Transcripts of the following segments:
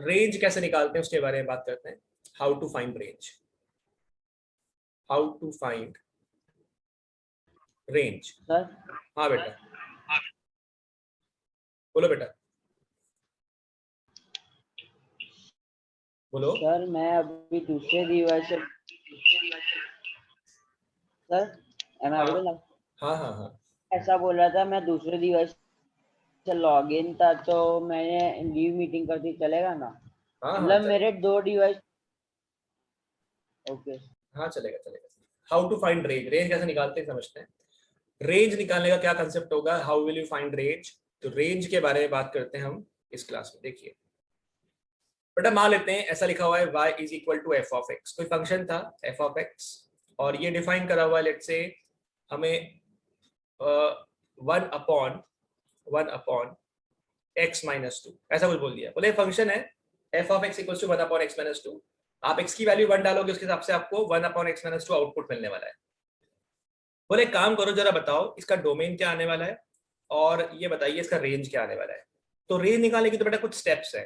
Range कैसे निकालते हैं उसके बारे में बात करते हैं। How to find range, how to find range. Sir हाँ बेटा, बोलो बेटा, बोलो। सर मैं अभी दूसरे डिवाइस से सर एम हाँ आई हाँ हाँ हाँ ऐसा बोल रहा था, मैं दूसरे डिवाइस से लॉग इन था तो मैंने लीव मीटिंग कर दी, चलेगा ना? हाँ हाँ मतलब मेरे दो डिवाइस। ओके। हाँ चलेगा चलेगा। How to find range, range कैसे निकालते हैं समझते हैं। रेंज निकालने का क्या कंसेप्ट होगा, how will you find range. तो रेंज के बारे में बात करते हैं हम इस क्लास में। देखिए बेटा, मान लेते हैं ऐसा लिखा हुआ है y is equal to F of X, कोई फंक्शन था एफ ऑफ एक्स और ये डिफाइन करा हुआ है लेट से हमें one upon X minus two, ऐसा कुछ बोल दिया। बोले फंक्शन है F of x equal to one upon X minus two, आप एक्स की वैल्यू 1 डालोगे उसके हिसाब से आपको one upon X minus two output मिलने वाला है। बोले काम करो जरा बताओ इसका डोमेन क्या आने वाला है और ये बताइए इसका रेंज क्या आने वाला है। तो रेंज निकालने की तो बेटा कुछ स्टेप्स है,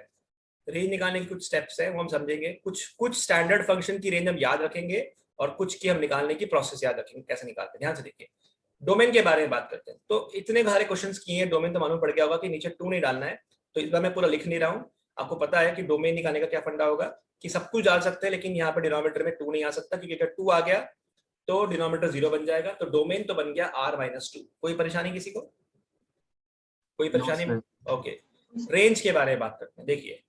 रेंज निकालने की कुछ स्टेप्स है वो हम समझेंगे। कुछ स्टैंडर्ड फंक्शन की रेंज हम याद रखेंगे और कुछ की हम निकालने की प्रोसेस याद रखेंगे कैसे निकालते हैं। ध्यान से देखिए, डोमेन के बारे में बात करते हैं। तो इतने सारे क्वेश्चंस किए हैं, डोमेन तो मालूम पड़ गया होगा कि नीचे 2 नहीं डालना है, तो इस बार मैं पूरा लिख नहीं रहा हूँ। आपको पता है कि डोमेन निकालने का क्या फंडा होगा कि सब कुछ डाल सकते हैं लेकिन यहाँ पर डिनोमिनेटर में 2 नहीं आ सकता, क्योंकि अगर 2 आ गया तो डिनोमिनेटर 0 बन जाएगा। तो डोमेन तो बन गया r माइनस 2। कोई परेशानी किसी को, कोई परेशानी? ओके, रेंज के बारे में बात करते हैं। देखिए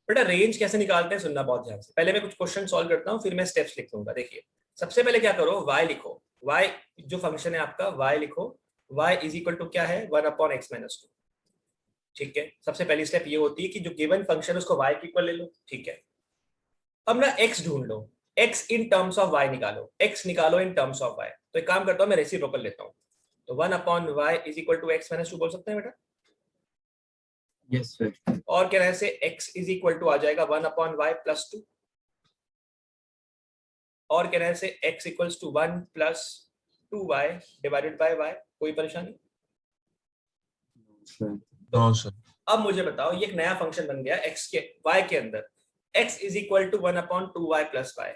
बेटा रेंज कैसे निकालते हैं सुनना बहुत ध्यान से। पहले मैं कुछ क्वेश्चन सॉल्व करता हूँ फिर मैं स्टेप्स लिख दूंगा। देखिए सबसे पहले क्या करो, y लिखो, y जो फंक्शन है आपका y लिखो, y इज इक्वल टू क्या है, one upon X minus to. ठीक है, सबसे पहली स्टेप ये होती है कि जो गिवन फंक्शन है उसको y के इक्वल ले लो। ठीक है, अब ना x ढूंढ लो, x in terms of y निकालो, x निकालो इन टर्म्स ऑफ y। तो एक काम करता हूँ मैं रेसिप्रोकल लेता हूँ, तो one upon y is equal to X minus two बोल सकते हैं बेटा? Yes sir. और क्या रहने से x इज इक्वल टू आ जाएगा one upon y plus two, और क्या रहने से x equals to one plus two Y divided by y। कोई परेशानी? No sir. अब मुझे बताओ ये एक नया फंक्शन बन गया x के y के अंदर, x is equal to one upon two Y plus Y.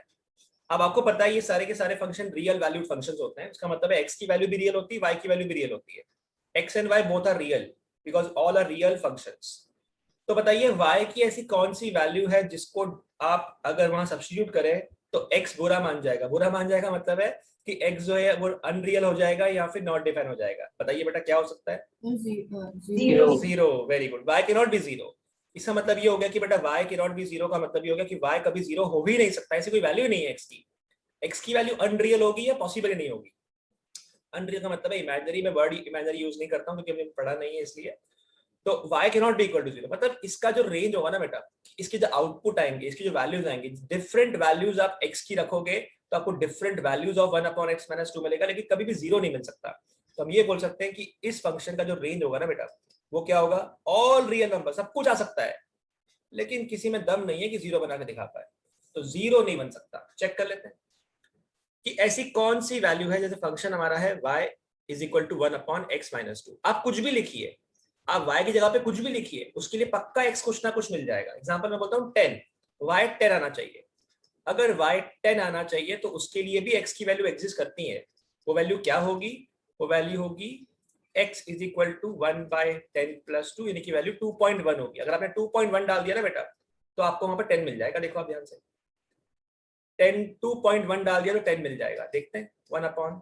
अब आपको पता है ये सारे के सारे फंक्शन रियल वैल्यूड फंक्शंस होते हैं, उसका मतलब है x की वैल्यू भी रियल होती है, y की वैल्यू भी रियल होती है। x and y both are real because all are real functions. तो बताइए y की ऐसी कौन सी वैल्यू है जिसको आप अगर वहां सब्स्टिट्यूट करें तो x बुरा मान जाएगा। बुरा मान जाएगा मतलब है कि x जो है वो अनरियल हो जाएगा या फिर नॉट डिफाइन हो जाएगा। बताइए बेटा क्या हो सकता है? Zero. Zero. Very good, y can not B zero. इसका मतलब ये हो गया कि बेटा y can not B zero का मतलब ये हो गया कि y कभी जीरो हो ही नहीं सकता, ऐसी कोई वैल्यू नहीं है x की। x की वैल्यू अनरियल होगी या पॉसिबल नहीं होगी। अनरियल का मतलब है इमेजिनरी, में वर्ड इमेजिनरी यूज नहीं करता हूँ क्योंकि हमने पढ़ा नहीं है इसलिए। तो y can not be equal to zero मतलब इसका जो रेंज होगा ना बेटा, इसके जो आउटपुट आएंगे, इसकी जो वैल्यूज आएंगे, डिफरेंट वैल्यूज आप x की रखोगे तो आपको different values of one upon X minus to मिलेगा, लेकिन कभी भी जीरो नहीं मिल सकता। तो हम ये बोल सकते हैं कि इस फंक्शन का जो रेंज होगा ना बेटा वो क्या होगा, ऑल रियल नंबर, सब कुछ आ सकता है लेकिन किसी में दम नहीं है कि जीरो बना के दिखा पाए। तो जीरो नहीं बन सकता। चेक कर लेते हैं कि ऐसी कौन सी वैल्यू है, जैसे फंक्शन हमारा है y is equal to one upon X minus two. आप कुछ भी लिखिए, आप y की जगह पे कुछ भी लिखिए, उसके लिए पक्का x कुछ ना कुछ मिल जाएगा। एग्जांपल मैं बोलता हूँ 10, y 10 आना चाहिए। अगर y 10 आना चाहिए तो उसके लिए भी x की वैल्यू एग्जिस्ट करती है। वो वैल्यू क्या होगी, वो वैल्यू होगी x is equal to one by 10 plus two, यानी कि वैल्यू 2.1 होगी। अगर आपने 2.1 डाल दिया ना बेटा तो आपको वहां पर 10 मिल जाएगा। देखो आप ध्यान से, 10 2.1 डाल दिया तो 10 मिल जाएगा। देखते हैं, वन अपॉन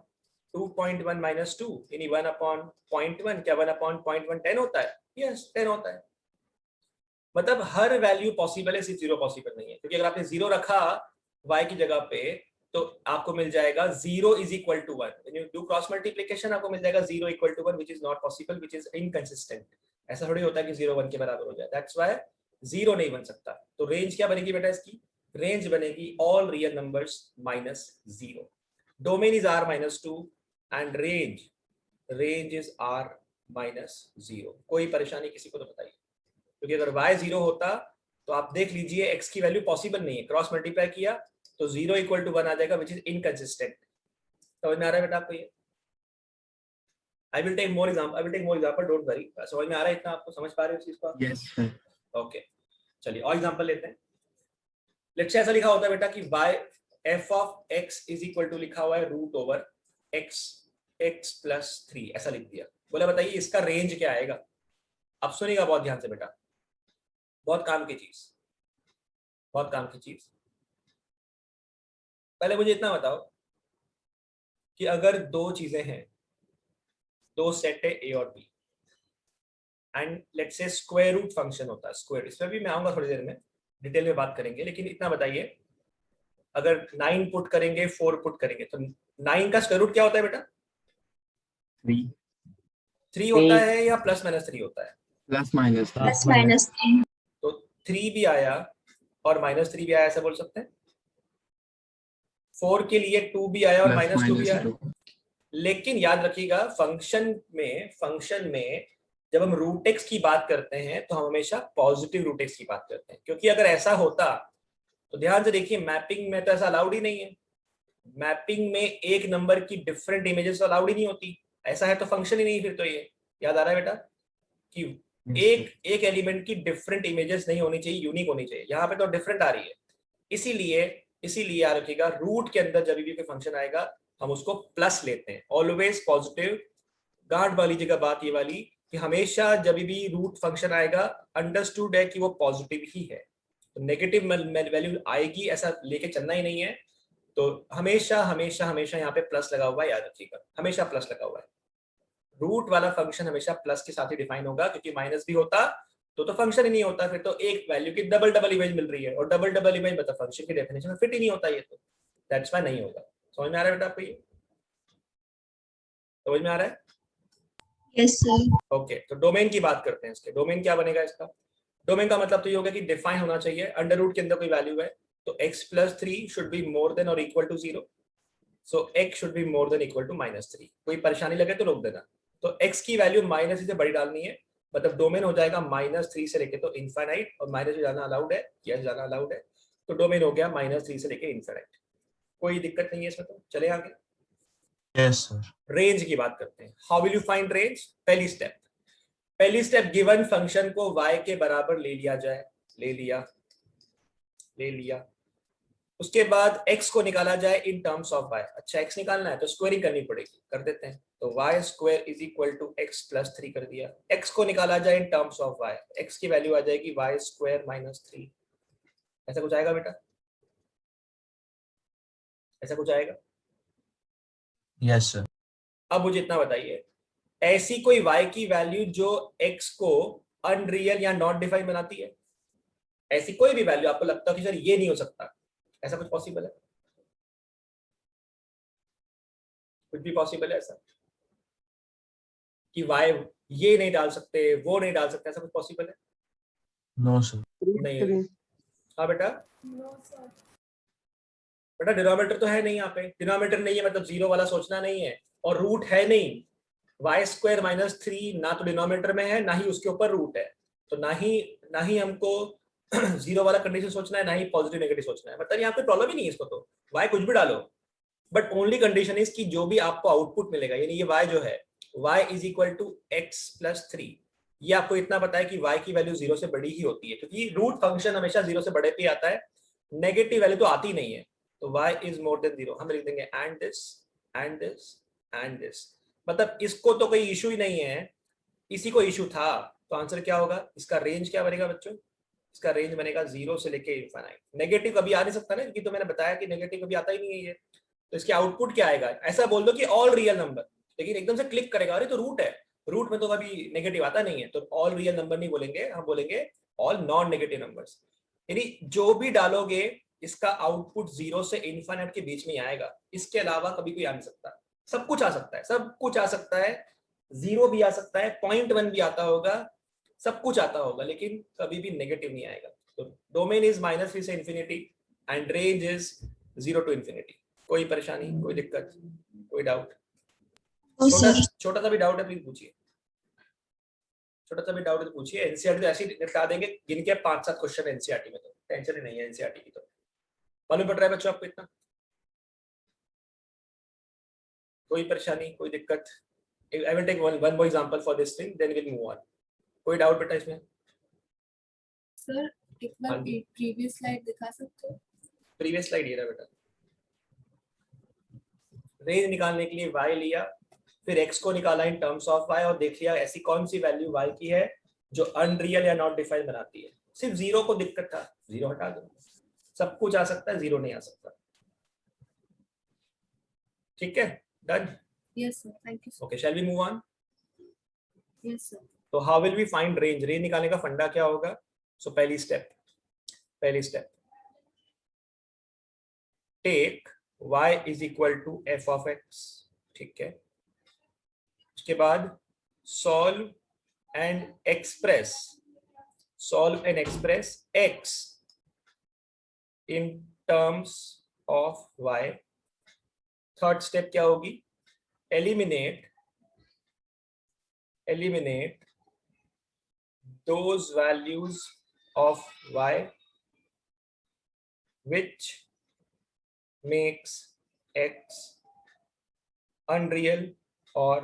2.1 माइनस टू यानी वन अपॉन 0.1। क्या वन अपॉन 0.1 10 होता है? यस 10 होता है। मतलब हर वैल्यू पॉसिबल है, सिर्फ जीरो पॉसिबल नहीं है, क्योंकि अगर आपने जीरो रखा y की जगह पे तो आपको मिल जाएगा zero is equal to one. When you do cross multiplication आपको मिल जाएगा zero equal to one, which is not possible, which is inconsistent. ऐसा थोड़ी होता है कि जीरो वन के बराबर हो जाए, दैट्स व्हाई जीरो नहीं बन सकता। तो रेंज क्या बनेगी बेटा इसकी? रेंज बनेगी all real numbers minus zero. Domain is r minus two and range is r minus zero. कोई परेशानी किसी को तो बताइए, क्योंकि अगर y जीरो होता तो आप देख लीजिए x की वैल्यू पॉसिबल नहीं है, क्रॉस मल्टीप्लाई किया तो जीरो इक्वल टू वन आ जाएगा, विच इज इनकंसिस्टेंट। समझ में आ रहा है बेटा आपको ये? I will take more example, don't worry. समझ में आ रहा है इतना? आपको समझ पा रहे हो इस चीज को? Yes sir. ओके चलिए और एग्जांपल लेते हैं। लेट्स से ऐसा लिखा होता है बेटा कि y f of x is equal to लिखा हुआ है root over x x plus 3 ऐसा लिख दिया। बोले बताइए इसका रेंज क्या आएगा। अब सुनिएगा बहुत ध्यान से बेटा, बहुत काम की चीज, बहुत काम की चीज। पहले मुझे इतना बताओ कि अगर दो चीजें हैं, दो सेट है a और b and let's say square root function होता है स्क्वायर, इसमें भी मैं आऊंगा थोड़ी देर में, डिटेल में बात करेंगे, लेकिन इतना बताइए अगर 9 पुट करेंगे 4 पुट करेंगे तो 9 का स्क्वायर रूट क्या होता है बेटा? 3 होता है या प्लस माइनस 3 होता है? प्लस माइनस तो 3 भी आया और माइनस 3 भी आया ऐसा बोल सकते हैं। 4 के लिए 2 भी आया और माइनस 2 भी आया। लेकिन याद रखिएगा फंक्शन में जब हम रूट एक्स की बात करते हैं तो हम हमेशा पॉजिटिव रूट एक्स की बात करते हैं, क्योंकि अगर ऐसा होता तो ध्यान से देखिए मैपिंग में तो ऐसा अलाउड ही नहीं है। मैपिंग में एक नंबर की डिफरेंट इमेजेस अलाउड ही नहीं होती, ऐसा है तो फंक्शन ही नहीं फिर। तो ये याद आ रहा है बेटा कि एक एलिमेंट की डिफरेंट इमेजेस नहीं होनी चाहिए, यूनिक होनी चाहिए। यहाँ पे तो डिफरेंट आ रही है, इसीलिए याद रखिएगा रूट के अंदर जब भी कोई फंक्शन आएगा हम उसको प्लस लेते हैं, ऑलवेज पॉजिटिव। गार्ड वाली जगह बात ये वाली कि हमेशा जब भी रूट फंक्शन आएगा अंडरस्टूड है कि वो पॉजिटिव ही है, तो नेगेटिव वैल्यू आएगी ऐसा लेके चलना ही नहीं है। तो हमेशा हमेशा हमेशा यहाँ पे प्लस लगा हुआ है, याद रखिएगा हमेशा प्लस लगा हुआ है। रूट वाला फंक्शन हमेशा प्लस के साथ ही डिफाइन होगा, क्योंकि माइनस भी होता तो फंक्शन ही नहीं होता, फिर तो एक वैल्यू की डबल डबल इमेज मिल रही है और डबल डबल इमेज मतलब फंक्शन की डेफिनेशन में फिट ही नहीं होता ये, तो दैट्स व्हाई नहीं होगा। समझ में आ रहा है बेटा आपको? ये समझ में आ रहा है? Yes sir. ओके, तो डोमेन की बात करते हैं। इसके डोमेन क्या बनेगा? इसका डोमेन का मतलब तो ये होगा कि डिफाइन होना चाहिए, अंडर रूट के अंदर कोई वैल्यू है तो x plus 3 should be more than और equal to 0, so x should be more than equal to minus 3। कोई परेशानी लगे तो रोक देना। तो x की वैल्यू माइनस से बड़ी डालनी है, मतलब डोमेन हो जाएगा -3 से लेके तो इनफाइनाइट, और माइनस जाना अलाउड है, यस जाना अलाउड है, तो डोमेन हो गया -3 से लेके इनफाइनाइट। कोई दिक्कत नहीं है इसमें, तो चले आगे। Yes sir. रेंज की बात करते हैं। How will you find range? पहली स्टेप गिवन फंक्शन को y के बराबर ले लिया जाए, ले लिया। उसके बाद x को निकाला जाए इन टर्म्स ऑफ y। अच्छा x निकालना है तो स्क्वायरिंग करनी पड़ेगी, कर देते हैं। तो y square is equal to x plus 3 कर दिया। x को निकाला जाए in terms of y, x की वैल्यू आ जाएगी y स्क्वायर माइनस 3। ऐसा कुछ आएगा बेटा? ऐसा कुछ आएगा? Yes sir. अब मुझे इतना बताइए, ऐसी कोई y की वैल्यू जो x को अनरियल या नॉट डिफाइन बनाती है? ऐसी कोई भी वैल्यू आपको लगता है कि सर ये नहीं हो सकता, ऐसा कुछ पॉसिबल है? कुछ भी पॉसिबल है ऐसा कि y ये नहीं डाल सकते, वो नहीं डाल सकते, ऐसा कुछ पॉसिबल है? No sir. नहीं है। हाँ बेटा, बेटा डिनोमिनेटर तो है नहीं यहाँ पे, डिनोमिनेटर नहीं है मतलब जीरो वाला सोचना नहीं है, और रूट है नहीं। वाई स्क्वायर माइनस 3 ना तो डिनोमिनेटर में है ना ही उसके ऊपर रूट है, तो ना ही हमको जीरो वाला कंडीशन सोचना है, ना ही पॉजिटिव नेगेटिव सोचना है, मतलब यहाँ पे प्रॉब्लम ही नहीं है इसको, तो वाई कुछ भी डालो। बट ओनली कंडीशन इज कि जो भी आपको आउटपुट मिलेगा, यानी ये वाई जो है y is equal to X plus 3, ये आपको इतना पता है कि y की वैल्यू 0 से बड़ी ही होती है, क्योंकि रूट फंक्शन हमेशा 0 से बड़े पे आता है, नेगेटिव वैल्यू तो आती नहीं है। तो y इज मोर देन 0 हम लिख देंगे and this and this and this, मतलब इसको तो कोई इशू ही नहीं है, इसी को इशू था। तो आंसर क्या होगा? इसका रेंज क्या बनेगा बच्चों? इसका रेंज बनेगा 0 से लेके इनफाइनाइट। नेगेटिव कभी आ नहीं सकता ना, क्योंकि तो मैंने बताया कि नेगेटिव कभी आता ही नहीं है ये। तो इसके आउटपुट क्या आएगा? ऐसा बोल दो कि ऑल रियल नंबर, लेकिन एकदम से क्लिक करेगा अरे तो रूट है, रूट में तो कभी नेगेटिव आता नहीं है, तो ऑल रियल नंबर नहीं बोलेंगे, हम बोलेंगे ऑल नॉन नेगेटिव नंबर्स। यानी जो भी डालोगे इसका आउटपुट 0 से इनफाइनाइट के बीच में आएगा, इसके अलावा कभी कोई आ नहीं सकता। सब कुछ आ सकता है, सब कुछ आ सकता है, 0 भी आ सकता है, 0.1 भी आता होगा, सब कुछ आता होगा, लेकिन कभी भी नेगेटिव नहीं आएगा। तो डोमेन इज -3 से infinity and range is 0 to infinity. कोई परेशानी, कोई दिक्कत, कोई डाउट? छोटा सा भी डाउट है प्लीज पूछिए, छोटा सा भी डाउट है तो पूछिए। एनसीईआरटी तो ऐसे ही निपटा देंगे, गिनके 5-7 क्वेश्चन एनसीईआरटी में, तो टेंशन ही नहीं है एनसीईआरटी की। तो मालूम पड़ रहा है बच्चों आपको इतना? कोई परेशानी, कोई दिक्कत? I will take one more example for this thing, then we'll move on. कोई डाउट बेटा इसमें? सर एक बार प्रीवियस स्लाइड दिखा सकते हो? प्रीवियस स्लाइड ये रहा बेटा। रेंज निकालने के लिए y लिया, फिर x को निकाला इन टर्म्स ऑफ y और देख लिया ऐसी कौन सी वैल्यू y की है जो अनरियल या नॉट डिफाइंड बनाती है। सिर्फ जीरो को दिक्कत था, जीरो हटा दो, सब कुछ आ सकता है, जीरो नहीं आ सकता। ठीक है, done. Yes sir, thank you sir. Okay, shall we move on? Yes sir. तो how will we find range? Range निकालने का फंडा क्या होगा? सो पहली step take y is equal to f of x। ठीक है, उसके बाद solve and express x in terms of y। Third step क्या होगी? Eliminate those values of y which makes x unreal or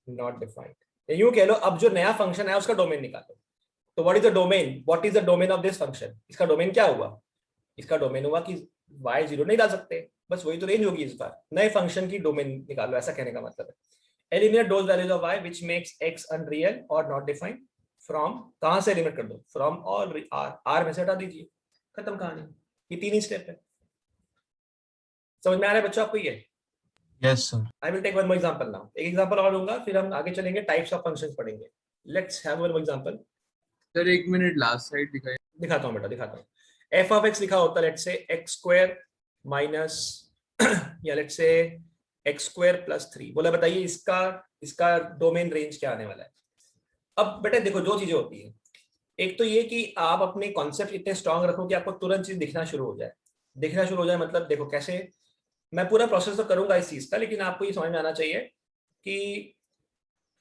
not defined। यूं कह लो, अब जो नया फंक्शन है उसका डोमेन निकालो। तो what is the domain? What is the domain of this function? इसका डोमेन क्या हुआ? इसका डोमेन हुआ कि y जीरो नहीं डाल सकते, बस वही तो रेंज होगी। इस बार नए फंक्शन की डोमेन निकालो, ऐसा कहने का मतलब है। Eliminate those values of y which makes x unreal or not defined from, कहां से एलिमिनेट कर दो? फ्रॉम और r में से हटा दीजिए, खत्म कहानी। ये तीन ही स्टेप है। समझ में आ रहा है बच्चों आपको ये? Yes, sir. I will take one more example now. एक एग्जांपल और लूंगा, फिर हम आगे चलेंगे, टाइप्स ऑफ फंक्शंस पढ़ेंगे। Let's have one more example. Sir एक मिनट, लास्ट साइड दिखाइए। दिखाता हूं बेटा, दिखाता हूं। f of x लिखा होता है let's say x square minus या let's say x square plus 3। बोला बताइए इसका डोमेन रेंज क्या आने वाला है? अब बेटा देखो, दो चीजें होती है। एक तो ये कि आप अपने कॉन्सेप्ट इतने स्ट्रांग रखो कि आपको तुरंत चीज दिखना शुरू हो जाए। मतलब देखो कैसे, मैं पूरा प्रोसेस तो करूंगा इस चीज का, लेकिन आपको ये समझ में आना चाहिए कि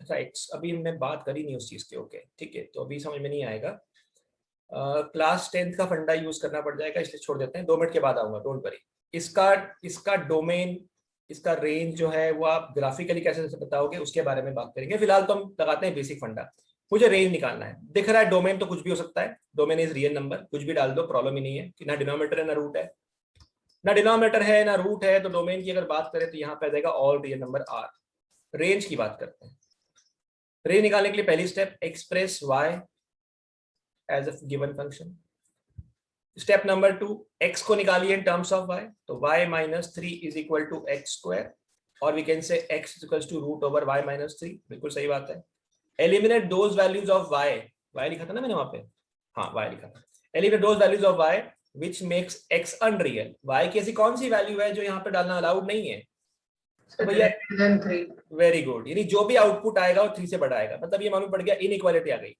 अच्छा अभी मैं बात करी नहीं उस चीज के। ओके ठीक है, तो अभी समझ में नहीं आएगा। क्लास 10th का फंडा यूज करना पड़ जाएगा, इसलिए छोड़ देते हैं। 2 मिनट के बाद आऊंगा, डोंट वरी। इसका डोमेन, इसका रेंज जो है वो आप ग्राफिकली कैसे बताओगे उसके बारे में बात करेंगे। फिलहाल तो हम लगाते हैं बेसिक फंडा। मुझे रेंज निकालना है। दिख रहा है डोमेन तो कुछ भी हो सकता है, डोमेन इज रियल नंबर, कुछ भी डाल दो, प्रॉब्लम ही नहीं है कि ना डिनोमिनेटर है ना रूट है। ना डिनोमिनेटर है ना रूट है, तो डोमेन की अगर बात करें तो यहाँ पे आ जाएगा all real number are. Range की बात करते हैं। रेंज निकालने के लिए पहली step, express y as a given function। Step number 2, x को निकालिए इन टर्म्स ऑफ y। तो y minus 3 is equal to x square, और we can say x is equals to root over y minus 3। बिल्कुल सही बात है। Eliminate those values of y, y लिखा था ना मैंने वहां पे, हाँ y लिखा था। Eliminate those values of y which makes x unreal। y की ऐसी कौन सी वैल्यू है जो यहाँ पे डालना अलाउड नहीं है? तो भैया वेरी गुड, यानी जो भी आउटपुट आएगा वो 3 से बड़ा आएगा। मतलब ये मालूम पड़ गया, इनइक्वालिटी आ गई।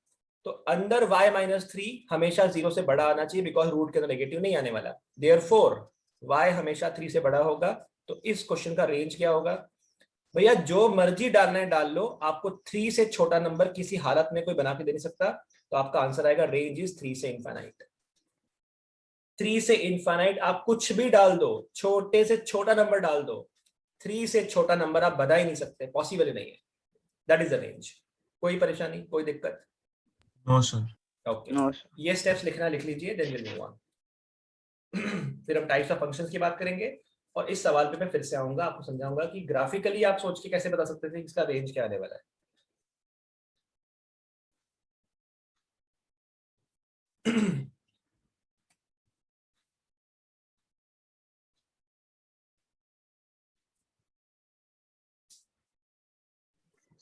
तो अंदर y माइनस 3 हमेशा 0 से बड़ा आना चाहिए, बिकॉज रूट के अंदर नेगेटिव नहीं आने वाला। देयरफॉर y हमेशा 3 से बड़ा होगा। तो इस क्वेश्चन का रेंज क्या होगा? भैया जो मर्जी डालना है डाल लो, आपको 3 से छोटा नंबर किसी हालत में कोई बना के दे नहीं सकता। तो आपका आंसर आएगा रेंज इज 3 से इनफाइनाइट। 3 से इनफाइनाइट आप कुछ भी डाल दो, छोटे से छोटा नंबर डाल दो, 3 से छोटा नंबर आप बता ही नहीं सकते, पॉसिबल ही नहीं है। That is the range. कोई परेशानी, कोई दिक्कत? No, sir. Okay, No, sir. ये स्टेप्स लिखना लिख लीजिए, देन विल मूव ऑन। फिर हम टाइप्स ऑफ फंक्शंस की बात करेंगे, और इस सवाल पे मैं फिर से आऊंगा, आपको समझाऊंगा कि ग्राफिकली आप सोच के कैसे बता सकते थे इसका रेंज क्या आने वाला है।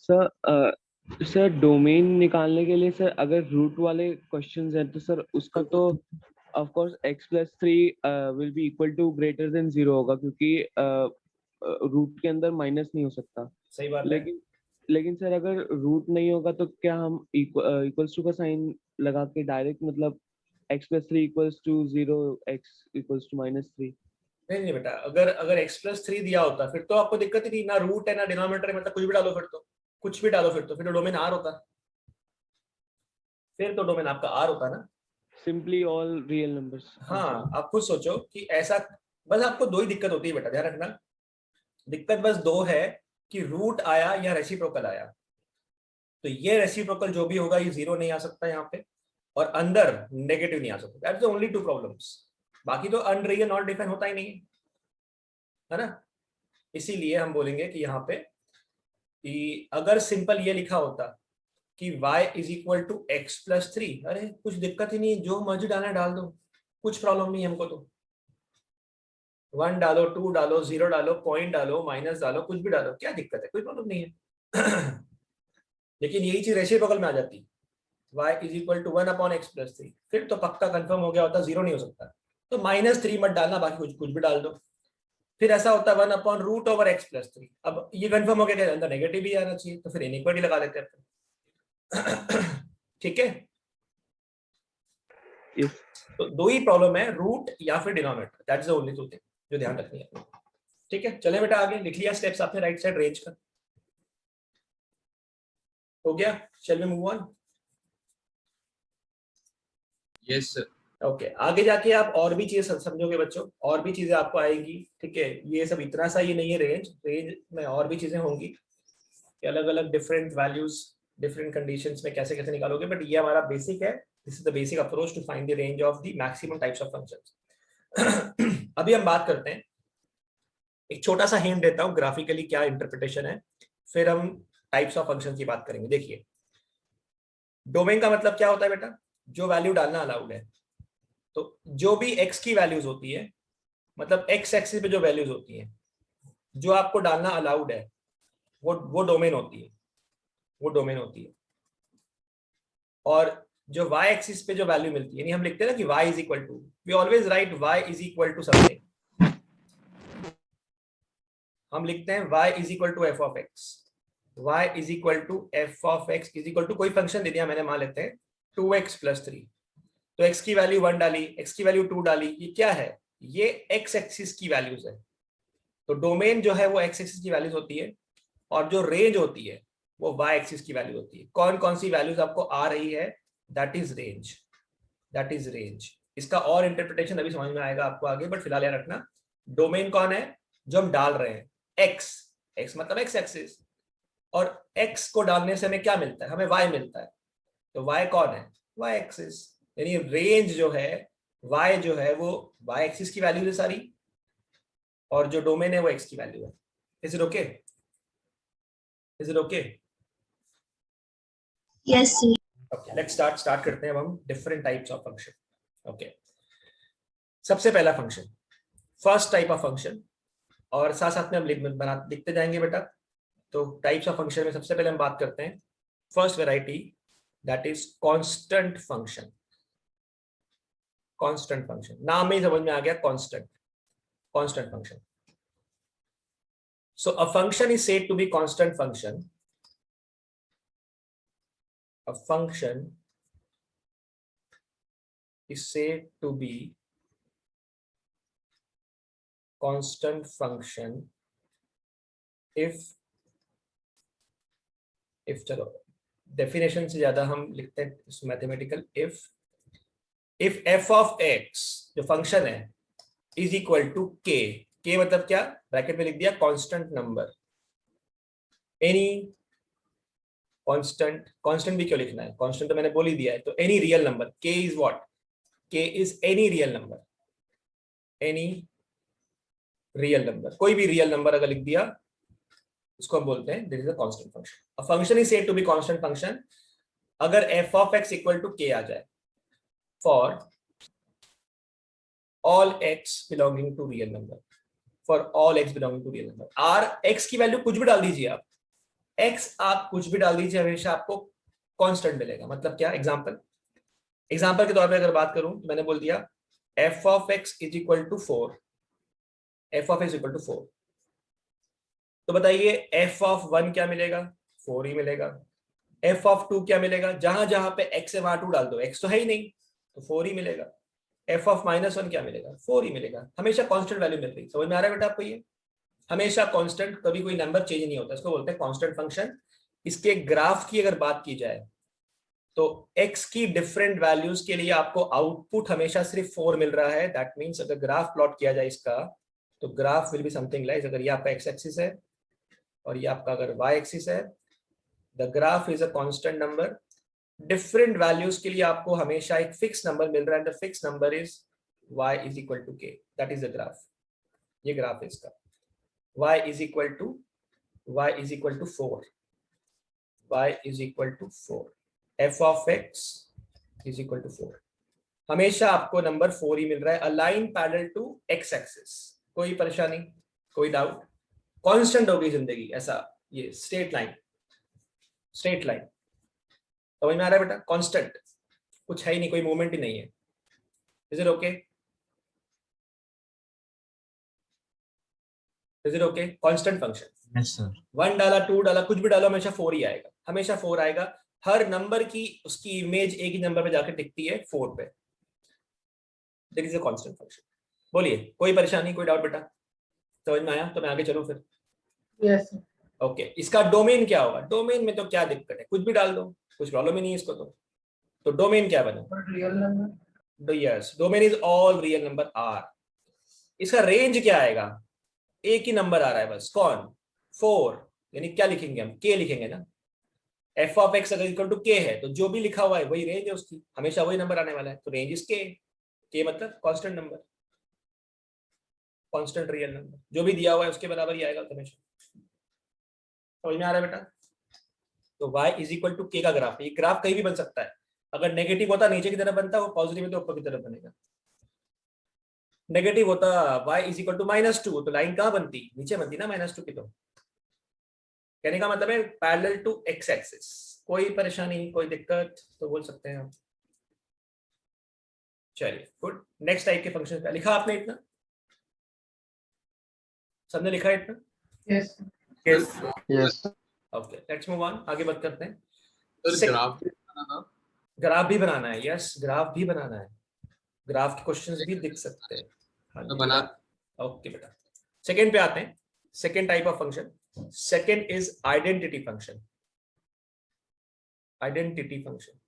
सर डोमेन निकालने के लिए सर अगर रूट वाले क्वेश्चंस हैं तो सर उसका तो of course x plus 3 will be equal to greater than 0 होगा, क्योंकि रूट के अंदर माइनस नहीं हो सकता। सही बात है। लेकिन सर अगर रूट नहीं होगा तो क्या हम इक्वल्स टू का साइन लगा के डायरेक्ट मतलब x plus 3 equals to 0 x equals to -3? नहीं बेटा, अगर x प्लस 3 दिया होता फिर तो आपको दिक्कत ही नहीं, ना रूट है ना डिनोमिनेटर है, मतलब कुछ भी डालो, फिर तो डोमेन r होता, फिर तो डोमेन आपका r होता ना। Simply all real numbers. हाँ, आप खुद सोचो कि ऐसा, बस आपको दो ही दिक्कत होती है बेटा, ध्यान रखना। दिक्कत बस दो है कि रूट आया या रेसिप्रोकल आया। तो ये रेसिप्रोकल जो भी होगा ये 0 नहीं आ सकता यहाँ पे, और अंदर नेगेटिव नहीं आ सकता। That's the only two problems. बाकी तो अनरियल नॉट डिफाइन होता ही नहीं है ना। इसीलिए हम बोलेंगे कि यहाँ पे कि अगर सिंपल ये लिखा होता कि y is equal to X plus 3, अरे कुछ दिक्कत ही नहीं, जो मर्जी डालना है डाल दो, कुछ प्रॉब्लम नहीं हमको। तो 1 डालो, 2 डालो, 0 डालो, पॉइंट डालो, माइनस डालो, कुछ भी डालो, क्या दिक्कत है, कोई प्रॉब्लम नहीं है। लेकिन यही चीज रेसिप्रोकल में आ जाती, y is equal to 1 upon X plus 3, फिर तो पक्का कंफर्म हो गया होता, 0 नहीं हो सकता। तो -3 मत डालना, बाकी कुछ भी डाल दो। फिर ऐसा होता है 1 upon root over X plus 3। अब ये कंफर्म हो गया कि अंदर नेगेटिव भी आना चाहिए, तो फिर इनइक्वालिटी लगा लेते हैं। ठीक है, Yes. तो दो ही प्रॉब्लम है, रूट या फिर denominator, that's the only two thing जो ध्यान रखनी है। ठीक है, चले बेटा आगे, लिख लिया स्टेप्स आपने राइट साइड रेंज का, हो गया। Shall we move on? Yes sir. Okay, आगे जाके आप और भी चीजें समझोगे बच्चों, और भी चीजें आपको आएंगी। ठीक है, ये सब इतना सा ही नहीं है, रेंज में और भी चीजें होंगी, अलग अलग डिफरेंट वैल्यूज डिफरेंट कंडीशंस में कैसे कैसे निकालोगे, बट ये हमारा बेसिक है। This is the basic approach to find the range of the maximum types of functions. अभी हम बात करते हैं, एक छोटा सा हिंट देता हूं ग्राफिकली क्या इंटरप्रिटेशन है, फिर हम टाइप्स ऑफ फंक्शन की बात करेंगे। देखिए, डोमेन का मतलब क्या होता है बेटा, जो वैल्यू डालना अलाउड है। तो जो भी x की वैल्यूज होती है, मतलब x एक्सिस पे जो वैल्यूज होती है, जो आपको डालना अलाउड है, वो डोमेन होती है, वो डोमेन होती है। और जो y एक्सिस पे जो वैल्यू मिलती है, यानी हम लिखते हैं ना कि y is equal to, we always write y is equal to something. हम लिखते हैं y is equal to F of X, y is equal to F of x is equal to, कोई फंक्शन दे दिया मैंने, मान लेते हैं 2x प्लस 3। तो x की वैल्यू 1 डाली, x की वैल्यू 2 डाली, ये क्या है, ये x एक्सिस की वैल्यूज है। तो डोमेन जो है वो x एक्सिस की वैल्यूज होती है, और जो रेंज होती है वो y एक्सिस की वैल्यू होती है। कौन कौन सी वैल्यूज आपको आ रही है, that is range, that is range. इसका और इंटरप्रिटेशन अभी समझ में आएगा आपको आगे, बट फिलहाल याद रखना, डोमेन कौन है, जो हम डाल रहे हैं, x मतलब x एक्सिस, और x को डालने से हमें क्या मिलता है, हमें y मिलता है। तो y कौन है, y एक्सिस, यानी रेंज जो है, y जो है वो y एक्सिस की वैल्यू है सारी, और जो डोमेन है वो x की वैल्यू है। Is it okay, is it okay? Yes, sir. Okay, let's start करते हैं अब हम different types of function. Okay, सबसे पहला function, first type of function, और साथ साथ में हम लिखते जाएंगे बेटा। तो टाइप्स ऑफ फंक्शन में सबसे पहले हम बात करते हैं first variety, that is constant function. Constant function, नाम में ही समझ में आ गया, constant, constant function. So a function is said to be constant function. A function is said to be constant function if चलो डेफिनेशन से ज्यादा हम लिखते हैं mathematical, if f of x जो फंक्शन है इज इक्वल टू k मतलब क्या, ब्रैकेट में लिख दिया कांस्टेंट नंबर, एनी कांस्टेंट भी क्यों लिखना है, कांस्टेंट तो मैंने बोल ही दिया है। तो any real number, k is what, k is any real number, any real number, कोई भी रियल नंबर अगर लिख दिया उसको हम बोलते हैं this is a constant function. A function is said to be constant function अगर f of x equal to k आ जाए, for all x belonging to real number, for all x belonging to real number। r x की value कुछ भी डाल दीजिए आप, x आप कुछ भी डाल दीजिए, हमेशा आपको कांस्टेंट मिलेगा। मतलब क्या, एग्जांपल के तौर पे अगर बात करूं, मैंने बोल दिया f of x is equal to 4, f of x equal to 4, तो बताइए f of 1 क्या मिलेगा, 4 ही मिलेगा। f of 2 क्या मिलेगा, जहां जहां पे x है वहां 2 डाल दो, x तो है ही नहीं तो 4 ही मिलेगा। f of -1 क्या मिलेगा, 4 ही मिलेगा। हमेशा कांस्टेंट वैल्यू मिल रही, समझ में आ रहा है बेटा आपको, ये हमेशा कांस्टेंट, कभी कोई नंबर चेंज नहीं होता, इसको बोलते हैं कांस्टेंट फंक्शन। इसके ग्राफ की अगर बात की जाए तो x की डिफरेंट वैल्यूज के लिए आपको आउटपुट हमेशा सिर्फ 4 मिल रहा है। दैट मींस अगर ग्राफ प्लॉट किया जाए इसका, तो graph will be something like, अगर ये आपका x एक्सिस है और ये आपका अगर y एक्सिस है, the graph is a constant number, different values के लिए आपको हमेशा एक फिक्स नंबर मिल रहा है, the fix number is y is equal to k, that is the graph. ये ग्राफ है इसका, y is equal to 4, y is equal to 4, f of x is equal to 4। हमेशा आपको नंबर 4 ही मिल रहा है, align parallel to x axis. कोई परेशानी, कोई डाउट? कांस्टेंट होगी जिंदगी, ऐसा ये स्ट्रेट लाइन समझ में आ रहा है बेटा? कांस्टेंट, कुछ है ही नहीं, कोई मूवमेंट ही नहीं है। Is it okay? Is it okay? Constant function, Yes, sir. 1 डाला 2 डाला कुछ भी डालो हमेशा 4 ही आएगा, हमेशा 4 आएगा। हर नंबर की उसकी इमेज एक ही नंबर पे जाकर टिकती है 4 पे। That is a constant function. बोलिए, कोई परेशानी, कोई डाउट बेटा? समझ में आया? तो मैं आगे चलूं फिर? Yes sir. ओके, इसका डोमेन क्या होगा? डोमेन में तो क्या दिक्कत है, कुछ भी डाल दो, कुछ प्रॉब्लम ही नहीं है इसको। तो डोमेन क्या बने? Real number. Yes, domain is all real number are. इसका रेंज क्या आएगा? एक ही नंबर आ रहा है बस, कौन? 4, यानी क्या लिखेंगे हम? k लिखेंगे ना। f ऑफ x अगर इक्वल टू k है तो जो भी लिखा हुआ है वही रेंज है उसकी, हमेशा वही नंबर आने वाला है। तो रेंज इज k मतलब constant number, constant real number, जो भी दिया हुआ है उसके बराबर ही आएगा हमेशा। समझ में आ रहा है बेटा? तो y is equal to k का ग्राफ, ये ग्राफ कहीं भी बन सकता है। अगर नेगेटिव होता नीचे की तरफ बनता, वो पॉजिटिव है तो ऊपर की तरफ बनेगा। नेगेटिव होता y इज इक्वल टू -2, तो लाइन कहाँ बनती? नीचे बनती ना -2 की। तो कहने का मतलब है पैरेलल टू x एक्सिस। कोई परेशानी, कोई दिक्कत तो बोल सकते हैं आप। चलिए गुड। नेक्स्ट टाइप के फंक्शन पे लिखा आपने इतना? सबने लिखा है इतना? Yes yes. Yes okay, let's move on, आगे बात करते हैं। सर, ग्राफ भी बनाना था। ग्राफ भी बनाना है, यस ग्राफ भी बनाना है। ग्राफ के क्वेश्चंस भी दिख सकते हैं। हाँ तो जी, बना। ओके बेटा। सेकंड पे आते हैं, second type of function. Second is identity function. Identity function,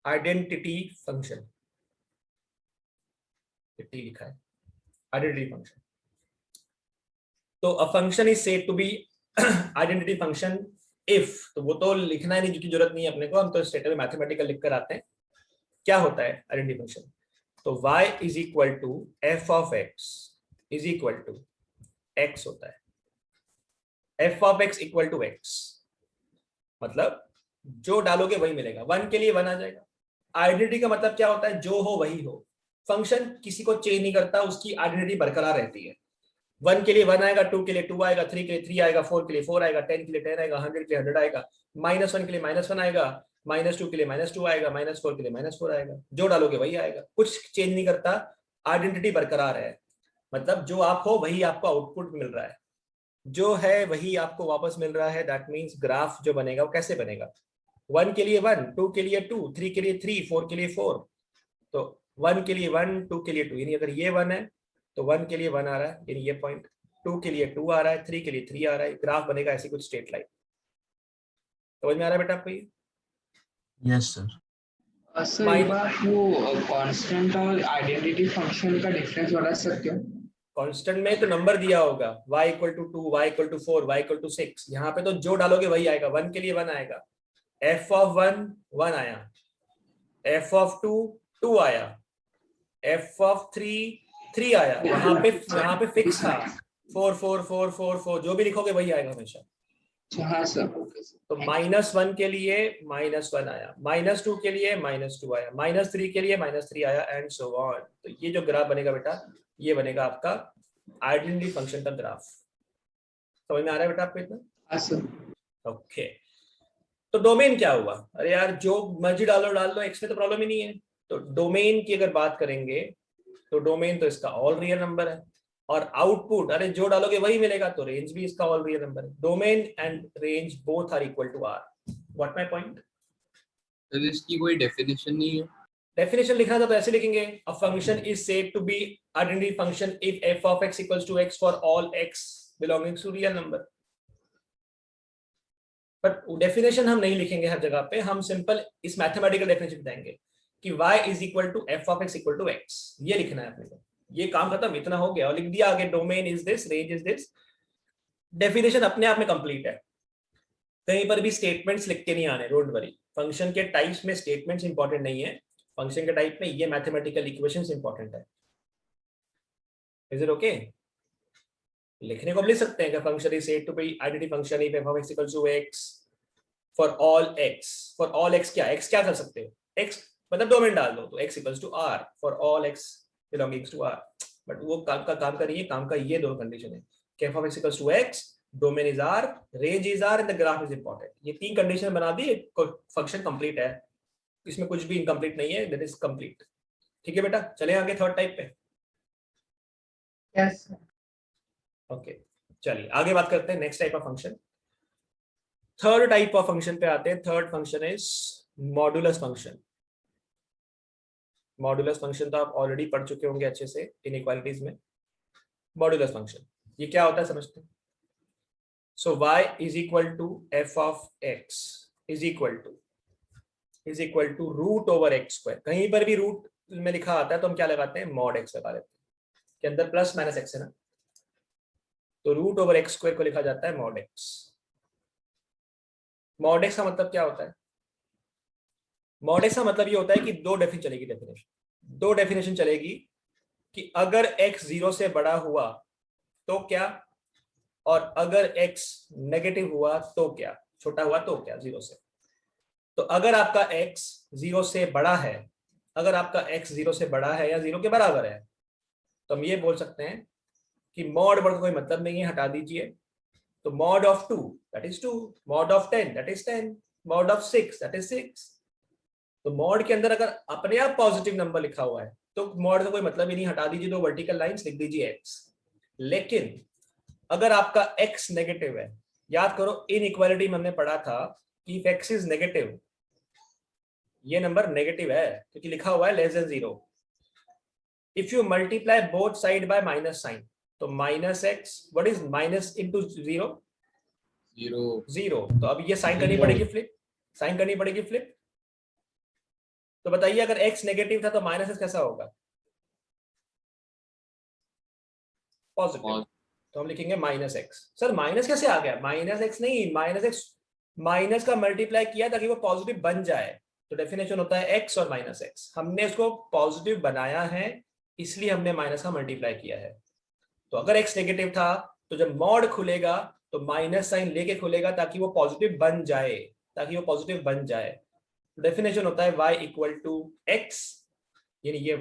identity function लिखा है, आइडेंटिटी फंक्शन। तो a function is said to be identity function if, तो वो तो लिखना नहीं, जिसकी जरूरत नहीं है अपने को, हम तो स्टेट में मैथमेटिकल लिख कर आते हैं। क्या होता है आइडेंटिटी फंक्शन? तो y is equal to f of x is equal to x होता है। f of x equal to x मतलब जो डालोगे वही मिलेगा। 1 के लिए 1 आ जाएगा। आइडेंटिटी का मतलब क्या होता है? जो हो वही हो। फंक्शन किसी को चेंज नहीं करता, उसकी आइडेंटिटी बरकरार रहती है। 1 के लिए 1 आएगा, 2 के लिए 2 आएगा, 3 के लिए 3 आएगा, 4 के लिए 4 आएगा, 10 के लिए 10 आएगा, 100 के लिए 100 आएगा, -1 के लिए -1 आएगा, -2 के लिए -2 आएगा, -4 के लिए -4 आएगा। जो डालोगे वही आएगा, कुछ चेंज नहीं करता, आइडेंटिटी बरकरार है। मतलब जो आप हो वही आपको आउटपुट मिल रहा है, जो है वही आपको वापस मिल रहा है। दैट मीन्स ग्राफ जो बनेगा वो कैसे बनेगा? 1 के लिए 1, 2 के लिए 2, 3 के लिए 3, 4 के लिए 4। तो 1 के लिए 1, 2 के लिए 2, यानी अगर ये 1 है तो 1 के लिए 1 आ रहा है, यानी ये पॉइंट। 2 के लिए 2 आ रहा है, 3 के लिए 3 आ रहा है। ग्राफ बनेगा ऐसी कुछ स्ट्रेट लाइन। समझ में आ रहा है बेटा आपको ये? Yes, sir. सर एक बार वो कांस्टेंट और आइडेंटिटी फंक्शन का डिफरेंस बता सकते हो? कांस्टेंट में तो नंबर दिया होगा, y equal to 2, y equal to 4, y equal to 6। यहाँ पे तो जो डालोगे वही आएगा। 1 के लिए 1 आएगा, f ऑफ 1 1 आया, f ऑफ 2 2 आया, f ऑफ 3 3 आया। यहाँ पे फिक्स था 4 4 4 4 4, जो भी लिखोगे वही आएगा हमेशा। हाँ सर। तो -1 के लिए -1 आया, -2 के लिए -2 आया, -3 के लिए -3 आया, एंड सो ऑन। तो ये जो ग्राफ बनेगा बेटा, ये बनेगा आपका आइडेंटिटी फंक्शन का ग्राफ। समझ में आ रहा है बेटा आपको इतना? हाँ सर। ओके, तो डोमेन क्या हुआ? अरे यार जो मर्जी डाल लो, एक्स में तो प्रॉब्लम ही नहीं है। तो डोमेन की अगर बात करेंगे तो डोमेन तो इसका ऑल रियल नंबर है, और आउटपुट अरे जो डालोगे वही मिलेगा, तो रेंज भी इसका ऑल रियल नंबर है। Domain and range both are equal to R. What my point? तो इसकी कोई डेफिनेशन नहीं है। डेफिनेशन लिखना था तो ऐसे लिखेंगे, a function is said to be identity function if f of x equals to x for all x belonging to real number. But definition हम नहीं लिखेंगे हर जगह पे, हम सिंपल इस मैथमेटिकल डेफिनेशन देंगे कि y is equal to f of x equal to x। ये लिखना है अपने को, ये काम खत्म, इतना हो गया। और लिख दिया आगे, domain is this, range is this. Definition अपने आप में कंप्लीट है। कहीं पर भी स्टेटमेंट्स लिख के नहीं आने, डोंट वरी। फंक्शन के टाइप्स में स्टेटमेंट्स इंपॉर्टेंट नहीं है, फंक्शन के टाइप में ये मैथमेटिकल इक्वेशंस इंपॉर्टेंट है। Is it okay? लिखने को लिख सकते हैं कि function is said to be identity function if f of x equals to x for all x। For all x क्या, x क्या कर सकते हो, x मतलब डोमेन डाल दो तो x equals to r for all x belonging to r। But वो काम का नहीं है, काम का ये दो कंडीशन है कि f of x equals to x, domain is r, range is r and the graph is important. ये तीन कंडीशन बना दी, फंक्शन कंप्लीट है, इसमें कुछ भी इनकम्प्लीट नहीं है, दैट इज कंप्लीट। ठीक है बेटा, चले आगे थर्ड टाइप पे। यस ओके चलिए आगे बात करते हैं next type of function. Third type of function पे आते हैं। Third function is modulus function. Modulus function तो आप ऑलरेडी पढ़ चुके होंगे अच्छे से इनइक्वालिटीज में। मॉडुलस फंक्शन ये क्या होता है समझते हैं। So y is equal to f of x is equal to root over X square. कहीं पर भी रूट में लिखा आता है तो हम क्या लगाते हैं, मॉड x लगा लेते हैं, के अंदर प्लस माइनस x है ना, तो रूट ओवर एक्स स्क्वायर को लिखा जाता है मॉड x। मॉड x का मतलब क्या होता है, मॉड x का मतलब ये होता है कि दो डेफिनेशन चलेगी कि अगर x 0 से बड़ा हुआ तो क्या, और अगर x नेगेटिव हुआ तो क्या, छोटा हुआ तो क्या 0 से। तो अगर आपका x 0 से बड़ा है, अगर आपका x 0 से बड़ा है या 0 के बराबर है, तो हम ये बोल सकते हैं कि मॉड वर्ड का कोई मतलब नहीं है, हटा दीजिए। तो mod of 2 that is 2, mod of 10 that is 10, mod of 6 that is 6। तो मॉड के अंदर अगर अपने आप पॉजिटिव नंबर लिखा हुआ है तो मॉड का कोई मतलब ही नहीं, हटा दीजिए, दो वर्टिकल लाइंस लिख दीजिए x। लेकिन अगर आपका x नेगेटिव है, याद करो इनइक्वालिटी में हमने पढ़ा था कि इफ x इज नेगेटिव, ये नंबर नेगेटिव है क्योंकि लिखा हुआ है less than 0। If you multiply both side by minus sign, तो minus x, what is minus into 0, 0। तो अब ये साइन करनी पड़ेगी फ्लिप, तो बताइए अगर x नेगेटिव था तो माइनस एक्स कैसा होगा, पॉजिटिव। तो हम लिखेंगे माइनस एक्स। सर माइनस कैसे आ गया, माइनस एक्स नहीं, माइनस एक्स माइनस का मल्टीप्लाई किया ताकि वो पॉजिटिव बन जाए, तो डेफिनेशन होता है x और माइनस एक्स। हमने उसको पॉजिटिव बनाया है इसलिए हमने माइनस का मल्टीप्लाई किया है। तो अगर x नेगेटिव था तो जब मॉड खुलेगा तो माइनस साइन लेके खुलेगा ताकि वो पॉजिटिव बन जाए, डेफिनेशन होता है y इक्वल टू x, यानी ये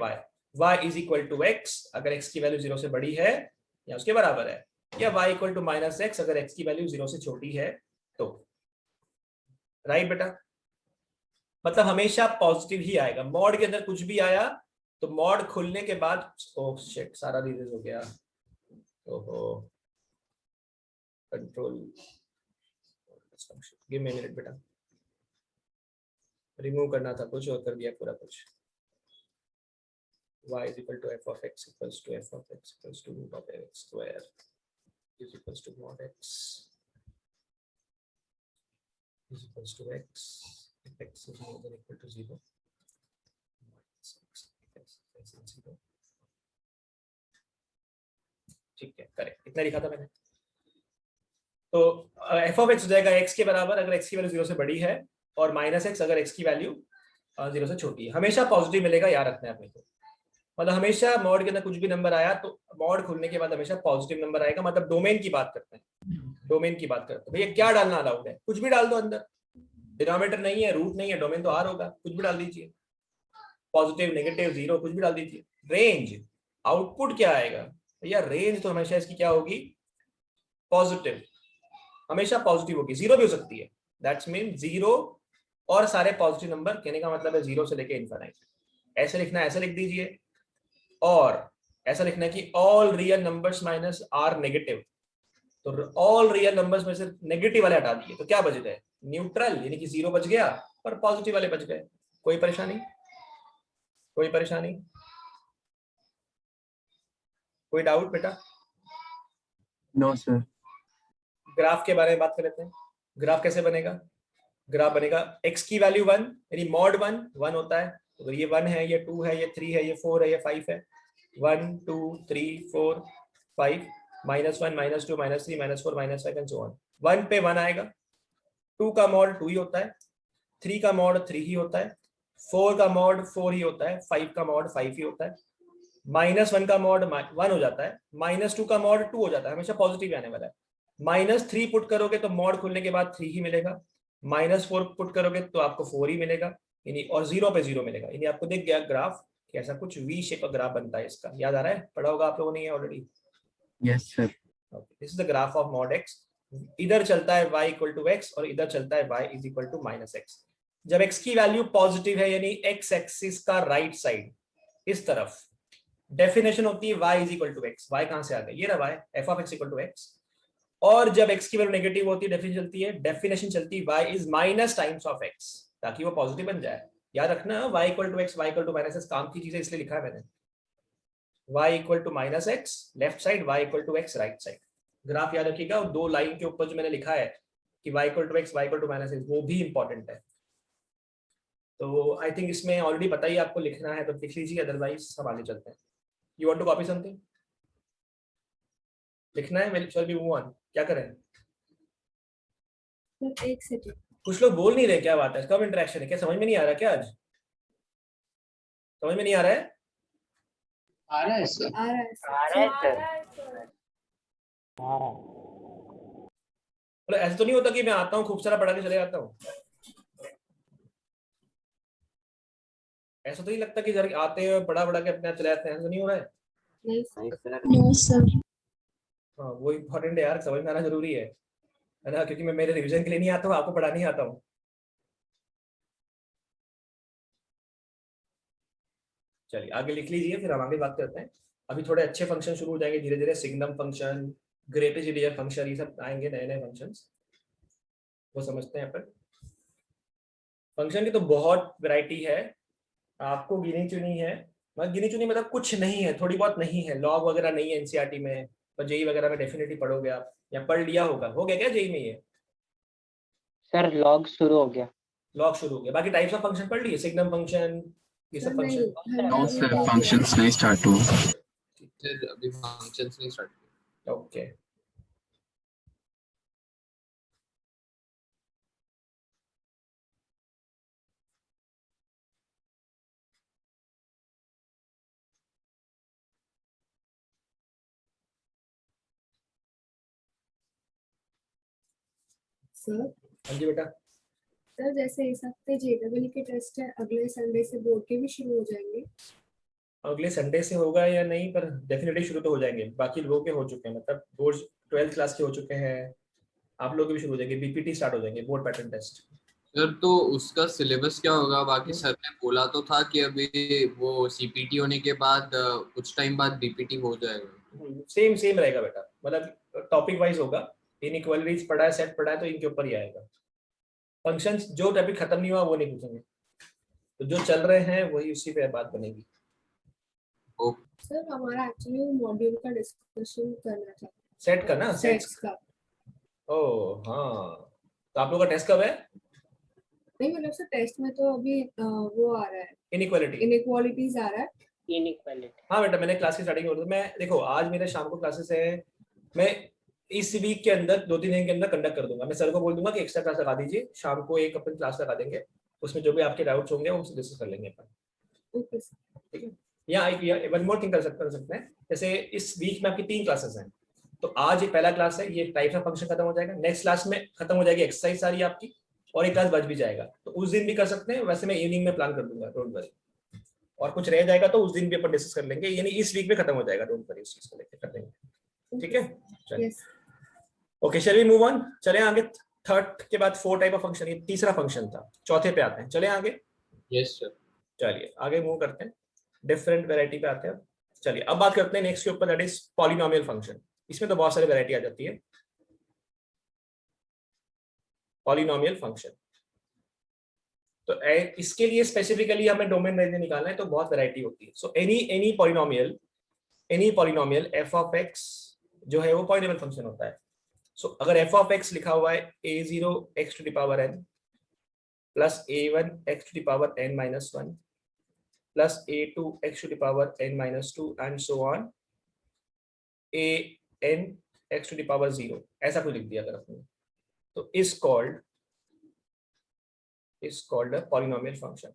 y is equal to x अगर x की वैल्यू 0 से बड़ी है या उसके बराबर है, या y equal to minus X अगर x की वैल्यू 0 से छोटी है तो। राइट बेटा, मतलब हमेशा पॉजिटिव ही आएगा। मॉड के अंदर कुछ भी आया तो मॉड खुलने के बाद, ओह शिट सारा रीजन हो गया, ओहो कंट्रोल, गिव मी मिनट बेटा, रिमूव करना था कुछ और कर दिया पूरा कुछ। y is equal to f of x equals to f of x equals to root of x square is equals to mod x is equals to x if x is more than equal to 0 minus x if x is less than 0। ठीक है correct, इतना लिखा था मैंने। तो f of x हो जाएगा x के बराबर अगर x की वैल्यू 0 से बड़ी है, और माइनस एक्स अगर x की वैल्यू 0 से छोटी है। हमेशा पॉजिटिव मिलेगा, याद रखना है अपने को। मतलब हमेशा मॉड के अंदर कुछ भी नंबर आया तो मॉड खुलने के बाद हमेशा पॉजिटिव नंबर आएगा। मतलब डोमेन की बात करते हैं, भैया क्या डालना अलाउड है, कुछ भी डाल दो अंदर, डिनोमिनेटर नहीं है, रूट नहीं है, डोमेन तो आर होगा, कुछ भी डाल दीजिए, पॉजिटिव नेगेटिव 0 कुछ भी डाल दीजिए। रेंज, आउटपुट क्या आएगा भैया, रेंज तो हमेशा इसकी क्या होगी, पॉजिटिव, हमेशा पॉजिटिव होगी, 0 भी हो सकती है, दैट्स मीन 0 और सारे पॉजिटिव नंबर, कहने का मतलब है 0 से लेके इनफिनिट। ऐसे लिखना है, ऐसे लिख दीजिए, और ऐसा लिखना है कि all real numbers minus are negative. तो ऑल रियल नंबर्स में से नेगेटिव वाले हटा दिए तो क्या बच गए, न्यूट्रल, यानी कि 0 बच गया और पॉजिटिव वाले बच गए। कोई परेशानी, कोई डाउट बेटा? No sir. ग्राफ के बारे में बात कर लेते हैं। ग्राफ कैसे बनेगा, ग्राफ बनेगा x की वैल्यू 1 यानी मॉड 1 होता है, तो ये 1 है, ये 2 है, ये 3 है, ये 4 है, ये 5 है, 1 2 3 4 5 -1 -2 -3 -4 -5 एंड सो ऑन। 1 पे 1 आएगा, 2 का मॉड 2 ही होता है, 3 का मॉड 3 ही होता है, 4 का मॉड 4 ही होता है, 5 का मॉड 5 ही होता है, -1 का मॉड 1 हो जाता है, -2 का मॉड 2 हो जाता है, हमेशा पॉजिटिव आने वाला है। -3 पुट करोगे तो मॉड खुलने के बाद 3 ही मिलेगा, -4 पुट करोगे तो आपको 4 ही मिलेगा, यानी और 0 पे 0 मिलेगा। यानी आपको दिख गया ग्राफ कि ऐसा कुछ वी शेप का ग्राफ बनता है इसका। याद आ रहा है? पढ़ा होगा आप लोगों ने ये already. Yes, sir. This is the graph of mod x। इधर चलता है y इक्वल टू x और इधर चलता है y is equal to -x। जब x की वैल्यू पॉजिटिव है यानी x एक्सिस का राइट साइड इस तरफ, डेफिनेशन होती है y is equal to x। y कहां से आ गया? ये रहा y, f of x equal to x। और जब x की वैल्यू नेगेटिव होती है डेफिनेशन चलती है y is minus times of x, ताकि वो पॉजिटिव बन जाए। याद रखना y equal to x, y equal to -x काम की चीजें इसलिए लिखा है मैंने। y equal to -x left side, y equal to x right side. Graph याद रखिएगा, और 2 लाइन के ऊपर जो मैंने लिखा है कि y equal to x, y equal to -x, वो भी इंपॉर्टेंट है। तो आई थिंक इसमें ऑलरेडी पता ही आपको लिखना है तो लिख लीजिए, अदरवाइज हम आगे चलते हैं। You want to copy something? लिखना है? Well shall we move on? क्या करें? सर एक सेकंड। कुछ लोग बोल नहीं रहे, क्या बात है? कब इंटरेक्शन है? क्या समझ में नहीं आ रहा क्या? आज समझ में नहीं आ रहा है? आ रहा है सर। आ रहा है सर। आ रहा है सर। मतलब ऐसा तो नहीं होता कि मैं आता हूँ खूब सारा पढ़ा के चले जाता हूँ? ऐसा तो नहीं लगता कि जरा आते हैं पढ़ा के अपने आप चले जाते हैं? ऐसा तो नहीं हो रहा है? नहीं सर। No sir. हाँ, वो इम्पोर्टेंट है यार, समझ में आना जरूरी है ना? क्योंकि मैं मेरे रिवीजन के लिए नहीं आता हूँ, आपको पढ़ाने ही आता हूँ। चलिए आगे लिख लीजिए, फिर हम आगे बात करते हैं। अभी थोड़े अच्छे फंक्शन शुरू हो जाएंगे धीरे धीरे, signum function, greatest integer function, ये सब आएंगे नए नए फंक्शंस, वो समझते हैं अपन। फंक्शन की तो बहुत वैरायटी है, आपको गिनी चुनी है। मतलब गिनी चुनी मतलब कुछ नहीं है, थोड़ी बहुत नहीं है, लॉग वगैरह नहीं है एनसीईआरटी में, पर जेई वगैरह में डेफिनेटली पढ़ोगे आप, या पढ़ लिया होगा। हो गया क्या जेई में? ये सर लॉग शुरू हो गया। लॉग शुरू हो गया। बाकी टाइप्स ऑफ फंक्शन पढ़ लिए, सिग्नम फंक्शन, ये सब फंक्शन। No, sir. Functions नहीं start हुआ. फिर अभी फंक्शंस नहीं स्टार्ट किए। ओके सर हाँ जी बेटा। सर जैसे इस हफ्ते जेडब्ल्यू के टेस्ट है, अगले संडे से बोर्ड के भी शुरू हो जाएंगे। अगले संडे से होगा या नहीं, पर डेफिनेटली शुरू तो हो जाएंगे। बाकी लोगों के हो चुके हैं, मतलब बोर्ड 12th क्लास के हो चुके हैं, आप लोग के भी शुरू हो जाएंगे, बीपीटी स्टार्ट हो जाएंगे, बोर्ड पैटर्न टेस्ट। सर तो उसका सिलेबस क्या होगा? बाकी सर ने बोला तो था कि अभी वो सीपीटी होने के बाद कुछ टाइम बाद बीपीटी हो जाएगा। सेम रहेगा बेटा, मतलब टॉपिक वाइज होगा। इनइक्वालिटीज पढ़ा है, सेट पढ़ा है, तो इनके ऊपर ही आएगा। फंक्शंस जो टॉपिक खत्म नहीं हुआ वो नहीं पूछेंगे, तो जो चल रहे हैं वही उसी पे बात बनेगी। सर हमारा एक्चुअली मॉड्यूल का डिस्कशन करना था, सेट का ना? सेट्स का। ओह हाँ, तो आप लोग का टेस्ट कब है? नहीं मतलब सर टेस्ट में तो अभी वो आ रहा है, इनइक्वालिटीज आ रहा है। इनइक्वालिटी। हाँ बेटा, मैंने क्लास की स्टार्टिंग में, मैं देखो आज मेरे शाम को क्लासेस है, मैं इस वीक के अंदर 2-3 दिन के अंदर कंडक्ट कर दूंगा। मैं सर को बोल दूंगा कि एक्स्ट्रा क्लास लगा दीजिए, शाम को एक अपन क्लास लगा देंगे, उसमें जो भी आपके डाउट्स होंगे वो डिस्कस कर लेंगे अपन। Okay sir. ठीक है? या वन मोर थिंग कर सकते हैं, जैसे इस वीक में आपकी 3 क्लासेस हैं, तो आज ये पहला क्लास है, ये टाइप्स ऑफ फंक्शन खत्म हो जाएगा। नेक्स्ट क्लास में खत्म हो जाएगी एक्सरसाइज सारी आपकी, और एक क्लास बच भी जाएगा, तो उस दिन भी कर सकते हैं। वैसे मैं इवनिंग में प्लान कर दूंगा, डोंट वरी। और कुछ रह जाएगा तो उस दिन भी अपन डिस्कस कर लेंगे, यानी इस वीक में खत्म हो जाएगा, डोंट वरी, उस चीज को लेकर कर देंगे। ठीक है? चलिए okay, shall we move on? चले आगे। थर्ड के बाद 4 टाइप ऑफ फंक्शन, ये तीसरा फंक्शन था, चौथे पे आते हैं। चले आगे। Yes sir. चलिए आगे मूव करते हैं, डिफरेंट वैरायटी पे आते हैं। चलिए अब बात करते हैं नेक्स्ट के ऊपर, दैट इज पॉलिनोमियल फंक्शन। इसमें तो बहुत सारी वैरायटी आ जाती है। पॉलिनोमियल फंक्शन, तो इसके लिए स्पेसिफिकली हमें डोमेन रेंज निकालना है, तो बहुत वैरायटी होती है। So any polynomial F of x जो है वो पॉलिनोमियल फंक्शन होता है। सो अगर एफ ऑफ एक्स लिखा हुआ है a0 x to the power n plus a1 x to the power n minus 1 plus a2 x to the power n minus 2 and so on an x to the power 0, ऐसा कुछ लिख दिया अगर आपने, तो is called is called a polynomial function.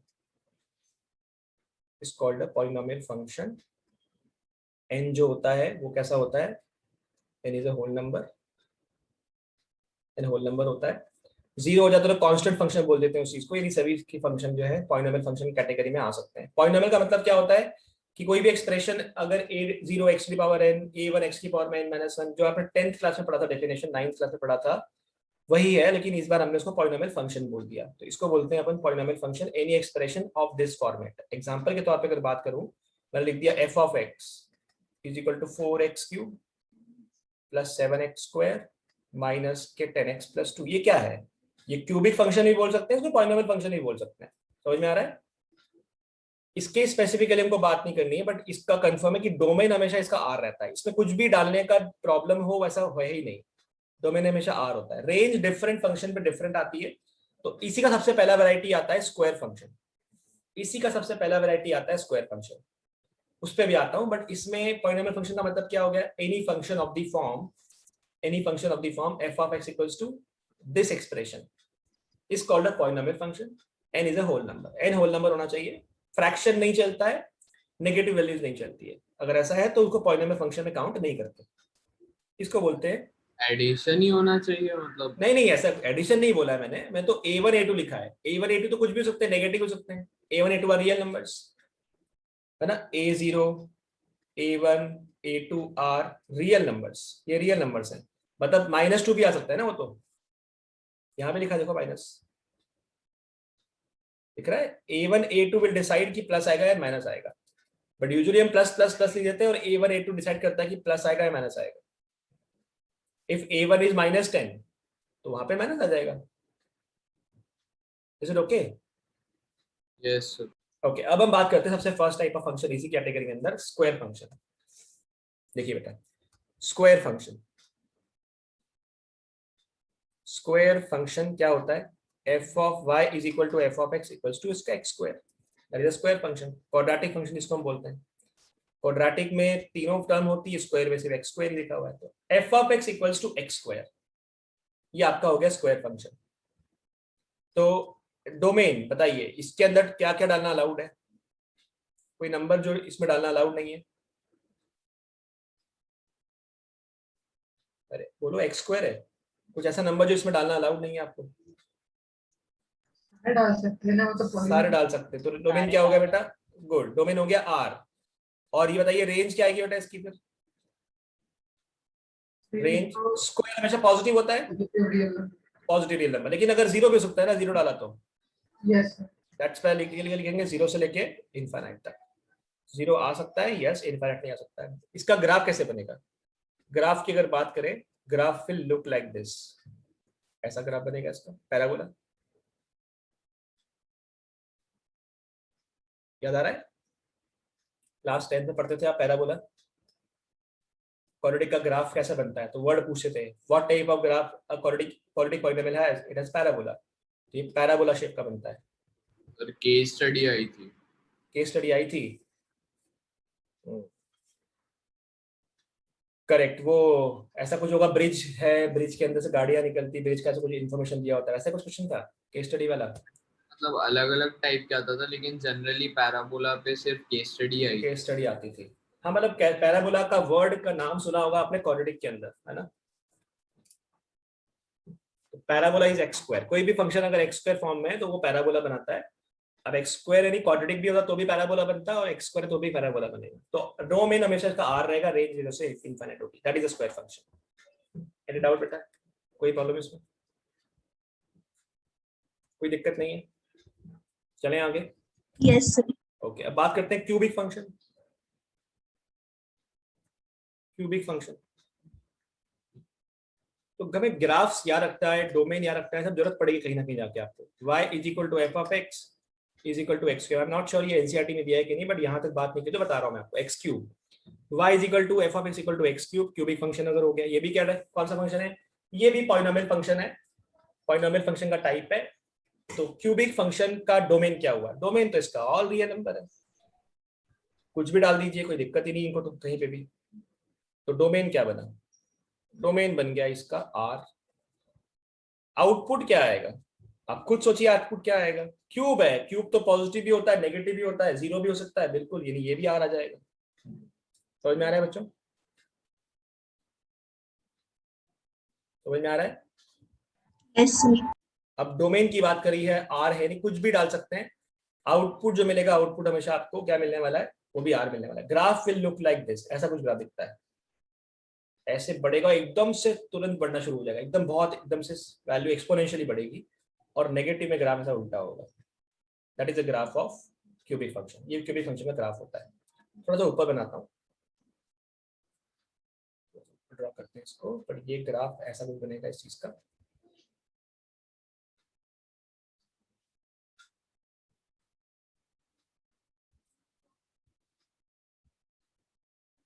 Is called a polynomial function. n जो होता है वो कैसा होता है? n is a whole number. n whole number होता है. जीरो हो जाता है तो कांस्टेंट फंक्शन बोल देते हैं उस चीज को, यानी सभी की फंक्शन जो है पॉलिनोमियल फंक्शन कैटेगरी में आ सकते हैं. पॉलिनोमियल का मतलब क्या होता है कि कोई भी एक्सप्रेशन अगर a0 x की पावर n, a1 x की पावर n - 1 जो आपने 10th क्लास में पढ़ा था, डेफिनेशन 9th क्लास में पढ़ा था वही है, लेकिन इस बार हमने उसको पॉलिनोमियल फंक्शन बोल दिया. तो इसको बोलते हैं अपन polynomial function any expression of this format. Example के तौर पे अगर बात करूं, मैंने लिख दिया f of x = 4x³ + 7x² - 10x + 2. ये क्या है? ये क्यूबिक फंक्शन भी बोल सकते हैं, इसको पॉलिनोमियल फंक्शन भी बोल सकते हैं. समझ में आ रहा है? इसके स्पेसिफिकली हमको बात नहीं करनी है, बट इसका कंफर्म है कि डोमेन हमेशा इसका आर रहता है. इसमें कुछ भी डालने का प्रॉब्लम हो वैसा है ही नहीं. डोमेन हमेशा आर होता है. रेंज डिफरेंट फंक्शन पे डिफरेंट आती है. तो इसी का सबसे पहला वैरायटी आता है स्क्वायर फंक्शन. इसी का सबसे पहला वैरायटी आता है स्क्वायर फंक्शन. उस पर भी आता हूं, बट इसमें पॉलिनोमियल फंक्शन का मतलब क्या हो गया? Any function of the form f of x equals to this expression is called a polynomial function. n is a whole number. n whole number होना चाहिए. फ्रैक्शन नहीं चलता है, नेगेटिव वैल्यूज नहीं चलती है. अगर ऐसा है तो उसको पॉलिनोमियल फंक्शन में काउंट नहीं करते. इसको बोलते हैं एडिशन ही होना चाहिए मतलब. नहीं, ऐसा एडिशन नहीं बोला है मैंने. मैं तो a1 a2 लिखा है. a1 a2 तो कुछ भी हो सकते हैं, नेगेटिव हो सकते हैं. a1 a2 are real numbers है ना. a0 a1 a2 are real numbers. ये रियल नंबर्स हैं. मतलब -2 भी आ सकता है ना. वो तो यहां पे लिखा देखो, माइनस दिख रहा है. a1 a2 विल डिसाइड कि प्लस आएगा या माइनस आएगा, बट यूजुअली हम प्लस प्लस प्लस लिख देते हैं और a1 a2 डिसाइड करता है कि प्लस आएगा या माइनस आएगा. इफ a1 इज -10 तो वहां पे माइनस आ जाएगा. Is it okay? Yes sir. Okay, अब हम बात करते हैं सबसे फर्स्ट टाइप ऑफ फंक्शन इसी कैटेगरी के अंदर, स्क्वायर फंक्शन. देखिए बेटा, स्क्वायर फंक्शन क्या होता है? f of y is equal to f of x equals to इसका x². That is a square function. Quadratic function इसको हम बोलते हैं. क्वाड्रेटिक में तीनों टर्म होती है, स्क्वायर में सिर्फ x² लिखा हुआ है. तो f of x equals to x², ये आपका हो गया स्क्वायर फंक्शन. तो डोमेन बताइए, इसके अंदर क्या क्या डालना अलाउड है? कोई नंबर जो इसमें डालना अलाउड नहीं है? अरे बोलो, x² है. कुछ ऐसा नंबर जो इसमें डालना अलाउड नहीं है आपको? डाल सकते हैं ना, वो तो सारे डाल सकते हैं. तो डोमेन क्या हो गया बेटा? गुड, डोमेन हो गया R. और ये बताइए रेंज क्या आएगी बेटा इसकी? फिर रेंज स्क्वायर हमेशा पॉजिटिव होता है, पॉजिटिव रियल नंबर. लेकिन अगर जीरो भी हो सकता है ना, जीरो डाला तो यस दैट्स व्हाई लिखेंगे 0 से लेके इनफाइनाइट तक. जीरो आ सकता है, यस. इनफाइनाइट नहीं आ सकता है. इसका ग्राफ कैसे बनेगा? ग्राफ की अगर बात करें, graph will look like this. ऐसा ग्राफ बनेगा इसका, पैराबोला. याद आ रहा है? क्लास 10 में पढ़ते थे आप पैराबोला. क्वाड्रेटिक का ग्राफ कैसे बनता है? तो वर्ड पूछते थे, what type of graph a quadratic polynomial has? It has parabola. ये पैराबोला शेप का बनता है. सर केस स्टडी आई थी. केस स्टडी आई थी, करेक्ट. वो ऐसा कुछ होगा, ब्रिज है, ब्रिज के अंदर से गाड़ियां निकलती, ब्रिज का ऐसा कुछ इन्फॉर्मेशन दिया होता है, ऐसा कुछ क्वेश्चन था केस स्टडी वाला. मतलब अलग अलग टाइप का आता था, लेकिन जनरली पैराबोला पे सिर्फ केस स्टडी आई. केस स्टडी आती थी. हाँ, मतलब पैराबोला का वर्ड का नाम सुना होगा आपने क्वाड्रेटिक के अंदर, है ना. Parabola is x². कोई भी फंक्शन अगर x² फॉर्म में है तो वो पैराबोला बनाता है. अब x² यानी क्वाड्रेटिक भी होगा तो भी पैराबोला बनता है, और x² तो भी पैराबोला बनेगा. तो डोमेन हमेशा इसका r रहेगा, रेंज 0 से इनफिनिट होगी. That is a square function. Any doubt बेटा? कोई प्रॉब्लम इसमें? कोई दिक्कत नहीं है? चलें आगे. Yes sir. ओके, अब बात करते हैं क्यूबिक फंक्शन. क्यूबिक फंक्शन तो हमें ग्राफ्स याद रखता है, डोमेन याद रखता है, सब जरूरत पड़ेगी कहीं ना कहीं जाके आपको. y = f of x = x². I am not sure ये एनसीईआरटी में दिया है कि नहीं, बट यहाँ तक बात नहीं की तो बता रहा हूँ मैं आपको. x³ y = f of x = x³. Cubic function अगर हो गया. ये भी क्या है, कौन सा फंक्शन है? ये भी पॉलिनोमियल फंक्शन है. पॉलिनोमियल फंक्शन का टाइप है. तो क्यूबिक फंक्शन का डोमेन क्या हुआ? डोमेन तो इसका ऑल रियल नंबर है. कुछ भी डाल दीजिए, कोई दिक्कत ही नहीं इनको तो कहीं पे भी. तो डोमेन क्या बना? डोमेन बन गया इसका R. आउटपुट क्या आएगा? आप खुद सोचिए आउटपुट क्या आएगा। क्यूब है, क्यूब तो पॉजिटिव भी होता है, नेगेटिव भी होता है, जीरो भी हो सकता है, बिल्कुल, यानी ये भी आ जाएगा। समझ में आ रहा है बच्चों? समझ में आ रहा है? Yes sir. अब डोमेन की बात करी है, आर है नहीं, कुछ भी डाल सकते हैं। आउटपुट जो मिलेगा, आउटपुट हमेशा आपको क्या मिलने वाला है, वो भी आर मिलने वाला है। Graph will look like this, ऐसा कुछ ग्राफ दिखता है, ऐसे बढ़ेगा, एकदम से तुरंत बढ़ना शुरू हो जाएगा, एकदम बहुत एकदम से वैल्यू एक्सपोनेंशियली बढ़ेगी, और नेगेटिव में ग्राफ ऐसा उल्टा होगा। That is a graph of cubic function. ये क्यूबिक फंक्शन का ग्राफ होता है। थोड़ा सा ऊपर बनाता हूँ, ड्रॉ करते हैं इसको, पर ये ग्राफ ऐसा कुछ बनेगा इस चीज का।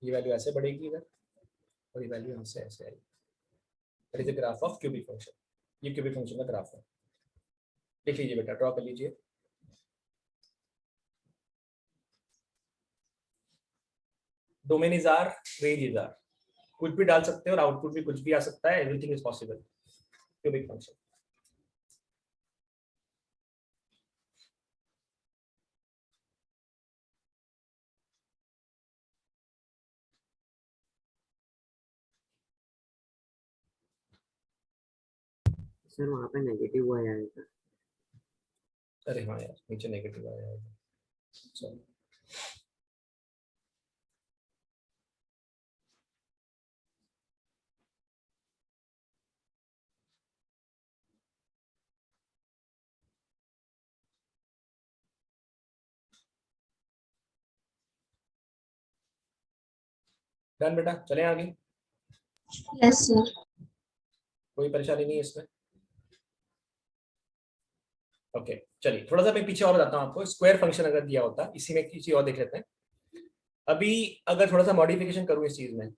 ये वैल्यू ऐसे बढ़ेगी इधर, और ये वैल्यू हमसे ऐसे आएगी। That is the graph of cubic function. ये क्यूबिक फंक्शन का ग्राफ है। लिख लीजिए बेटा, ड्रॉ कर लीजिए। Domain is R, range is R, कुछ भी डाल सकते हैं और आउटपुट भी कुछ भी आ सकता है, everything is possible. Cubic function. Sir वहाँ पे नेगेटिव हुआ जाएगा। अरे हाँ यार, नीचे नेगेटिव आ जाएगा। चलो डन बेटा, चलें आगे। Yes sir. कोई परेशानी नहीं है इसमें। ओके चलिए, थोड़ा सा मैं पीछे और बताता हूँ आपको। स्क्वायर फंक्शन अगर दिया होता, इसी में किसी और देख लेते हैं। अभी अगर थोड़ा सा मॉडिफिकेशन करूँ इस चीज में,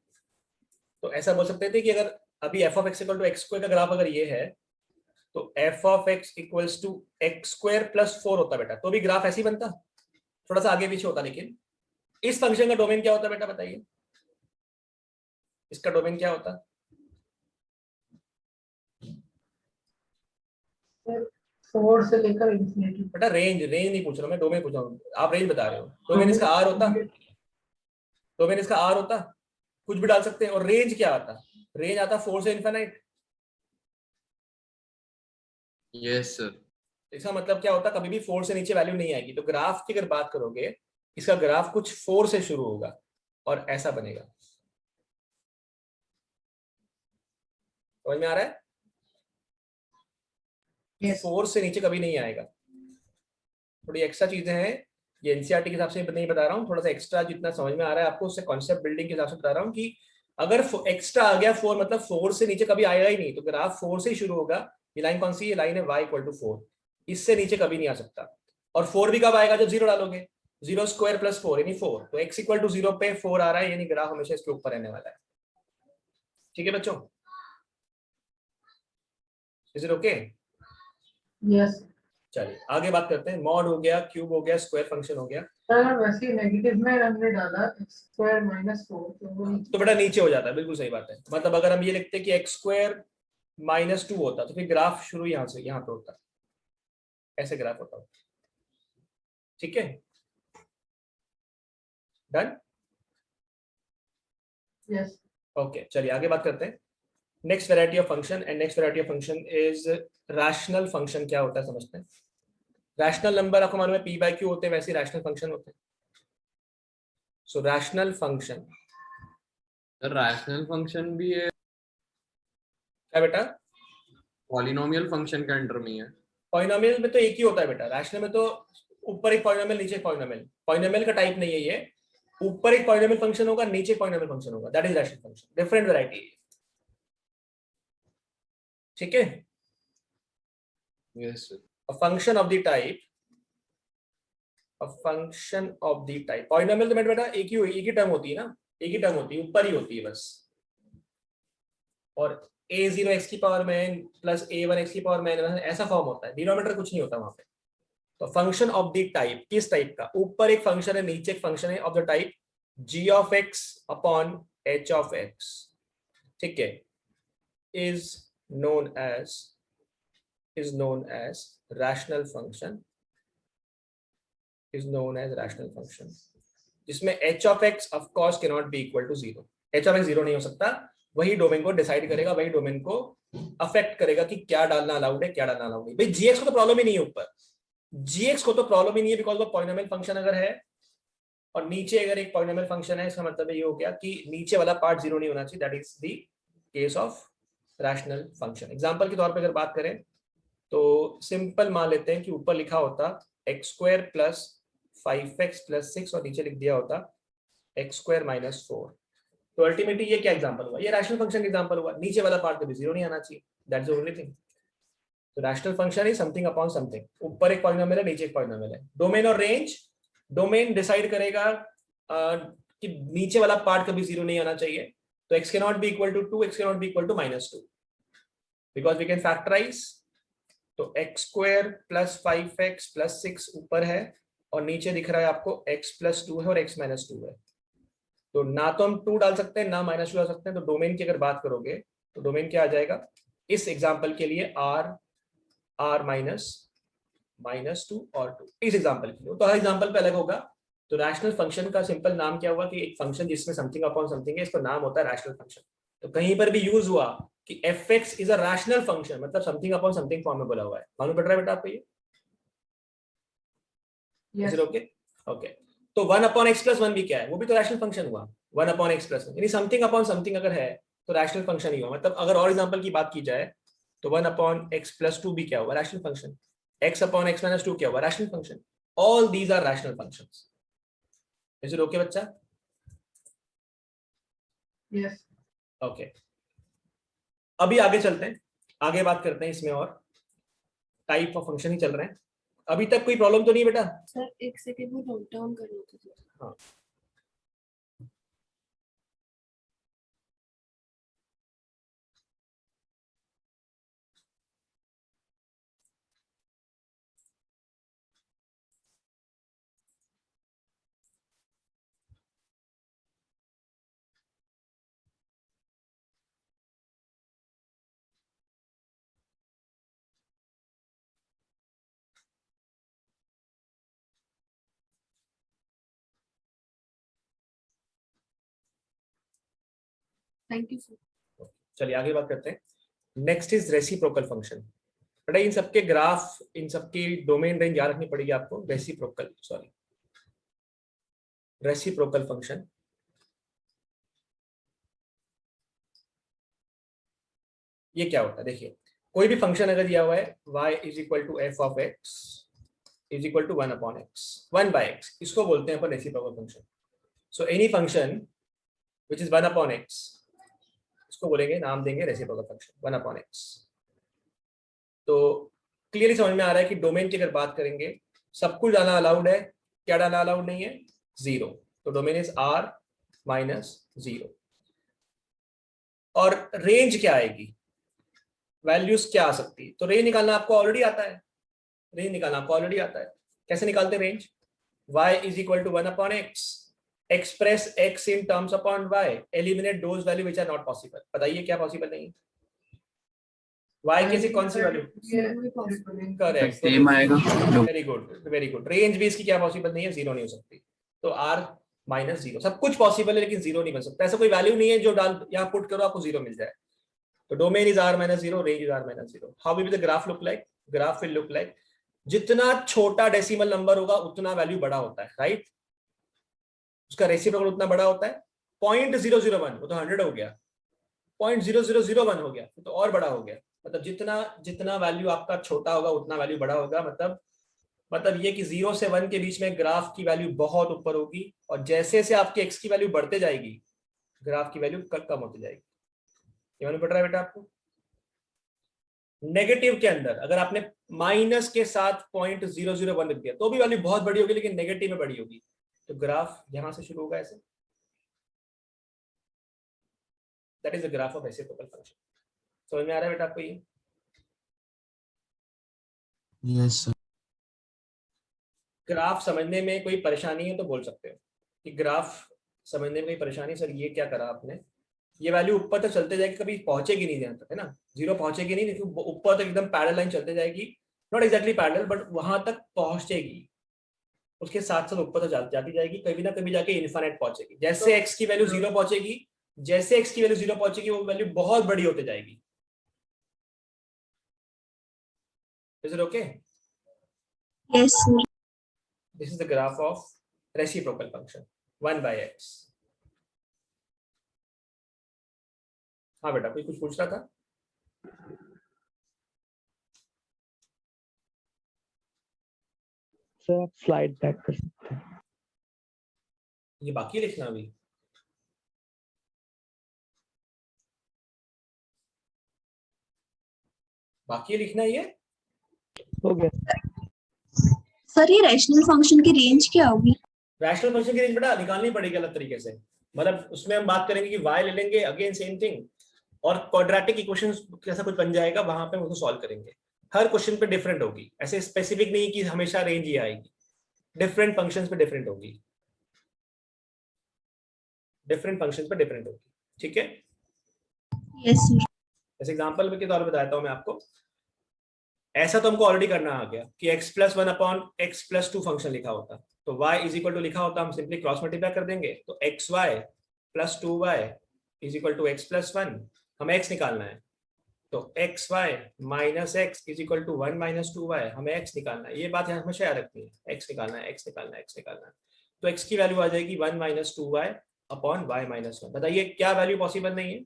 तो ऐसा बोल सकते थे कि अगर अभी f of x equal to x square का ग्राफ अगर ये है, तो f of x equals to x square plus 4 होता बेटा, तो भी ग्राफ ऐसे ही बनता, थोड़ा सा आगे पीछे होता। लेकिन इस फंक्शन का डोमेन क्या होता बेटा, बताइए, इसका डोमेन क्या होता? 4 से लेकर इंफिनिटी। बेटा रेंज नहीं पूछ रहा मैं, डोमेन पूछ रहा हूँ, आप रेंज बता रहे हो। डोमेन इसका आर होता, डोमेन इसका आर होता, कुछ भी डाल सकते हैं। और रेंज क्या आता? रेंज आता 4 से इनफिनाइट। Yes sir. इसका मतलब क्या होता, कभी भी 4 से नीचे वैल्यू नहीं आएगी। तो ग्राफ की अगर बात करोगे, इसका ग्राफ कुछ 4 से शुरू होगा और ऐसा बनेगा। समझ में आ रहा है? Yes. 4 से नीचे कभी नहीं आएगा। थोड़ी एक्स्ट्रा चीजें हैं, ये एनसीईआरटी के हिसाब से नहीं बता रहा हूँ, थोड़ा सा एक्स्ट्रा जितना समझ में आ रहा है आपको, उससे कॉन्सेप्ट बिल्डिंग के हिसाब से बता रहा हूँ कि अगर एक्स्ट्रा आ गया 4, मतलब 4 से नीचे कभी आएगा ही नहीं, तो ग्राफ 4 से ही शुरू होगा। ये लाइन कौन सी है? लाइन है y इक्वल टू 4, इससे नीचे कभी नहीं आ सकता। और 4 भी कब आएगा? जब 0 डालोगे, 0 स्क्वायर प्लस 4 यानी 4, तो x इक्वल टू 0 पे 4 आ रहा है, यानी ग्राफ हमेशा इसके ऊपर रहने वाला है। ठीक है बच्चों, इज इट ओके? यस चलिए आगे बात करते हैं। मॉड हो गया, क्यूब हो गया, स्क्वायर फंक्शन हो गया। सर, वैसे नेगेटिव में हमने डाला x स्क्वायर माइनस 4, तो वो नीचे तो बेटा नीचे हो जाता है, बिल्कुल सही बात है। मतलब अगर हम ये लिखते कि एक्स स्क्वायर माइनस 2 होता, तो फिर ग्राफ शुरू यहाँ से यहाँ पे होता, ऐसे ग्राफ होता। ठीक है, डन। यस। ओके चलिए आगे बात करते हैं। Next variety of function, and next variety of function is rational function. क्या होता है समझते हैं? रैशनल नंबर आपको मालूम है पी बाय क्यू होते हैं, वैसे रैशनल फंक्शन होते हैं। सो रैशनल फंक्शन, रैशनल फंक्शन भी है, क्या बेटा? पॉलिनोमियल फंक्शन के अंडर में है। पॉलिनोमियल में तो एक ही होता है बेटा, रैशनल में तो ऊपर एक पॉलिनोमियल नीचे एक पॉलिनोमियल। पॉलिनोमियल का टाइप नहीं है ये, ऊपर एक पॉलिनोमियल फंक्शन होगा, नीचे एक पॉलिनोमियल फंक्शन होगा, that is rational function, different variety है। ठीक है, yes sir. a function of the type, a function of the type, polynomial तो बेटा एक ही टर्म होती है ना, एक ही टर्म होती है, ऊपर ही होती है बस। और a0 x की पावर में प्लस a1 x की पावर में ऐसा फॉर्म होता है, डिनोमिनेटर कुछ नहीं होता वहां पे। तो फंक्शन ऑफ द टाइप, किस टाइप का? ऊपर एक फंक्शन है, नीचे एक फंक्शन है of the type g of x upon h of x, ठीक है, is known as is known as rational function, is known as rational function, जिसमें h of x of course cannot be equal to 0. h of x 0 नहीं हो सकता, वही domain को decide करेगा, वही डोमेन को अफेक्ट करेगा कि क्या डालना अलाउड है, क्या डालना अलाउड नहीं. भाई gx को तो प्रॉब्लम ही नहीं है ऊपर, gx को तो प्रॉब्लम ही नहीं है बिकॉज वो पॉलिनोमियल फंक्शन अगर है और नीचे अगर एक पॉलिनोमियल फंक्शन है, इसका मतलब ये हो गया कि नीचे वाला पार्ट 0 नहीं होना चाहिए. That is the case of rational function. Example के तौर पे अगर बात करें तो सिंपल मान लेते हैं कि ऊपर लिखा होता x² प्लस 5x प्लस 6 और नीचे लिख दिया होता x² माइनस 4. तो अल्टीमेटली ये क्या एग्जांपल हुआ, ये रैशनल फंक्शन का एग्जांपल हुआ. नीचे वाला पार्ट कभी 0 नहीं आना चाहिए. That's the only thing. तो rational function is something upon something. ऊपर एक पॉलिनोमियल है, नीचे एक पॉलिनोमियल है. डोमेन और रेंज, डोमेन डिसाइड करेगा कि नीचे वाला पार्ट कभी 0 नहीं आना चाहिए. तो x cannot be equal to 2, x cannot be equal to -2 because we can factorize. तो x² प्लस 5x प्लस 6 ऊपर है और नीचे दिख रहा है आपको x प्लस 2 है और x माइनस 2 है. तो ना तो हम 2 डाल सकते हैं ना -2 डाल सकते हैं. तो डोमेन की अगर बात करोगे तो डोमेन क्या आ जाएगा इस एग्जांपल के लिए r -2 और 2 इस एग्जांपल के लिए. तो हर एग्जांपल पे अलग होगा. तो रैशनल फंक्शन का सिंपल नाम क्या हुआ कि एक फंक्शन जिसमें समथिंग अपॉन समथिंग है, इसका नाम होता है रैशनल फंक्शन. तो कहीं पर भी यूज हुआ कि fx is a rational function, मतलब समथिंग अपॉन समथिंग फॉर्म में बोला हुआ है. मालूम पड़ रहा है बेटा आपको ये? Yes. Okay okay. तो 1 अपॉन x प्लस 1 भी क्या है, वो भी तो रैशनल फंक्शन हुआ. 1 अपॉन x प्लस 1 यानी समथिंग अपॉन समथिंग अगर है तो रैशनल फंक्शन ही हुआ. मतलब अगर और एग्जांपल की बात की जाए तो 1 अपॉन x प्लस 2 भी क्या हुआ, rational function. x upon x minus 2 क्या हुआ, rational function. All these are rational functions. Is it okay बच्चा? Yes. ओके. अभी आगे चलते हैं, आगे बात करते हैं. इसमें और टाइप ऑफ फंक्शन ही चल रहे हैं. अभी तक कोई प्रॉब्लम तो नहीं बेटा? सर एक सेकंड वो नोट डाउन करना था. हाँ. Thank you sir. चलिए आगे बात करते हैं. Next is reciprocal function. बेटा इन सबके ग्राफ, इन सबकी डोमेन रेंज याद रखनी पड़ेगी आपको. Reciprocal function. ये क्या होता है देखिए, कोई भी फंक्शन अगर दिया हुआ है y is equal to f of x is equal to 1 upon x, 1 by x, इसको बोलते हैं अपन reciprocal function. So any function which is 1 upon x, इसको बोलेंगे, नाम देंगे रेसिप्रोकल फंक्शन 1 अपॉन x. तो क्लियरली समझ में आ रहा है कि डोमेन की अगर बात करेंगे सब कुछ डालना अलाउड है. क्या डालना अलाउड नहीं है? 0. तो डोमेन इज r -0. और रेंज क्या आएगी, वैल्यूज क्या आ सकती है? तो रेंज निकालना आपको ऑलरेडी आता है. कैसे निकालते हैं range? y is equal to 1 upon x, express x in terms upon y, eliminate those value which are not possible. बताइए क्या पॉसिबल नहीं है? y कैसी कौन सी वैल्यू? करेक्ट, सेम आएगा. Very good. रेंज भी इसकी क्या पॉसिबल नहीं है? 0 नहीं हो सकती. तो r -0, सब कुछ पॉसिबल है लेकिन 0 नहीं बन सकता. ऐसा कोई वैल्यू नहीं है जो डाल यहाँ पुट करो आपको 0 मिल जाए. तो domain is r -0, range is r -0. How will the graph look like? Graph will look like, जितना छोटा डेसिमल नंबर होगा उतना वैल्यू बड़ा होता है, राइट? उसका रेसिप्रोकल उतना बड़ा होता है. 0.001 वो तो 100 हो गया, 0.0001 हो गया तो और बड़ा हो गया. मतलब जितना वैल्यू आपका छोटा होगा उतना वैल्यू बड़ा होगा. मतलब ये कि 0 से 1 के बीच में ग्राफ की वैल्यू बहुत ऊपर होगी और जैसे जैसे आपके x की वैल्यू बढ़ते जाएगी ग्राफ की वैल्यू कम होती जाएगी. ये मालूम पड़ रहा है बेटा आपको? नेगेटिव के अंदर अगर आपने माइनस के साथ 0.001 लिख दिया तो भी वैल्यू बहुत बड़ी होगी लेकिन नेगेटिव में बड़ी होगी. तो ग्राफ यहां से शुरू होगा ऐसे. That is the graph of reciprocal function. समझ में आ रहा है बेटा आपको ये? Yes sir. ग्राफ समझने में कोई परेशानी है तो बोल सकते हो कि ग्राफ समझने में कोई परेशानी, सर ये क्या करा आपने. ये वैल्यू ऊपर तक चलते जाएगी, कभी पहुंचेगी नहीं यहाँ तक, है ना, 0 पहुंचेगी नहीं, लेकिन ऊपर तक एकदम पैरेलल लाइन चलते जाएगी, नॉट एग्जैक्टली पैरेलल बट वहां तक पहुंचेगी, उसके साथ साथ ऊपर तक जाती जाएगी, कभी ना कभी जाके इन्फिनिट पहुंचेगी। जैसे x की वैल्यू 0 पहुंचेगी, जैसे x की वैल्यू 0 पहुंचेगी वो वैल्यू बहुत बड़ी होते जाएगी। Is it okay? Yes, sir. This is the graph of reciprocal function 1 by x. हाँ बेटा, कोई कुछ पूछ रहा था? सर आप स्लाइड बैक कर सकते हैं। ये बाकी लिखना अभी। बाकी लिखना ये हो गया सर ये रैशनल फंक्शन की रेंज क्या होगी? रैशनल फंक्शन की रेंज बेटा निकालनी पड़ेगी अलग तरीके से, मतलब उसमें हम बात करेंगे कि y ले लेंगे, अगेन सेम थिंग, और क्वाड्रेटिक इक्वेशंस कैसा कुछ बन जाएगा, वहां पे हम उसको सॉल्व करेंगे। हर क्वेश्चन पे डिफरेंट होगी, ऐसे स्पेसिफिक नहीं कि हमेशा रेंज ही आएगी, डिफरेंट फंक्शंस पे डिफरेंट होगी, डिफरेंट फंक्शंस पे डिफरेंट होगी, ठीक है। Yes sir. जैसे एग्जांपल के तौर पर बताता हूं मैं आपको, ऐसा तो हमको ऑलरेडी करना आ गया कि x + 1 अपॉन x + 2 फंक्शन लिखा होता, तो y = लिखा होता, हम सिंपली क्रॉस मल्टीप्लाई कर देंगे, तो xy + 2y = x + 1, हमें x निकालना है, तो xy - x = 1 - 2y, हमें x निकालना है। ये बात हमेशा याद रखनी है, x निकालना है, x निकालना है, x निकालना है। तो x की वैल्यू आ जाएगी 1 - 2y अपॉन y - 1। बताइए क्या वैल्यू पॉसिबल नहीं है?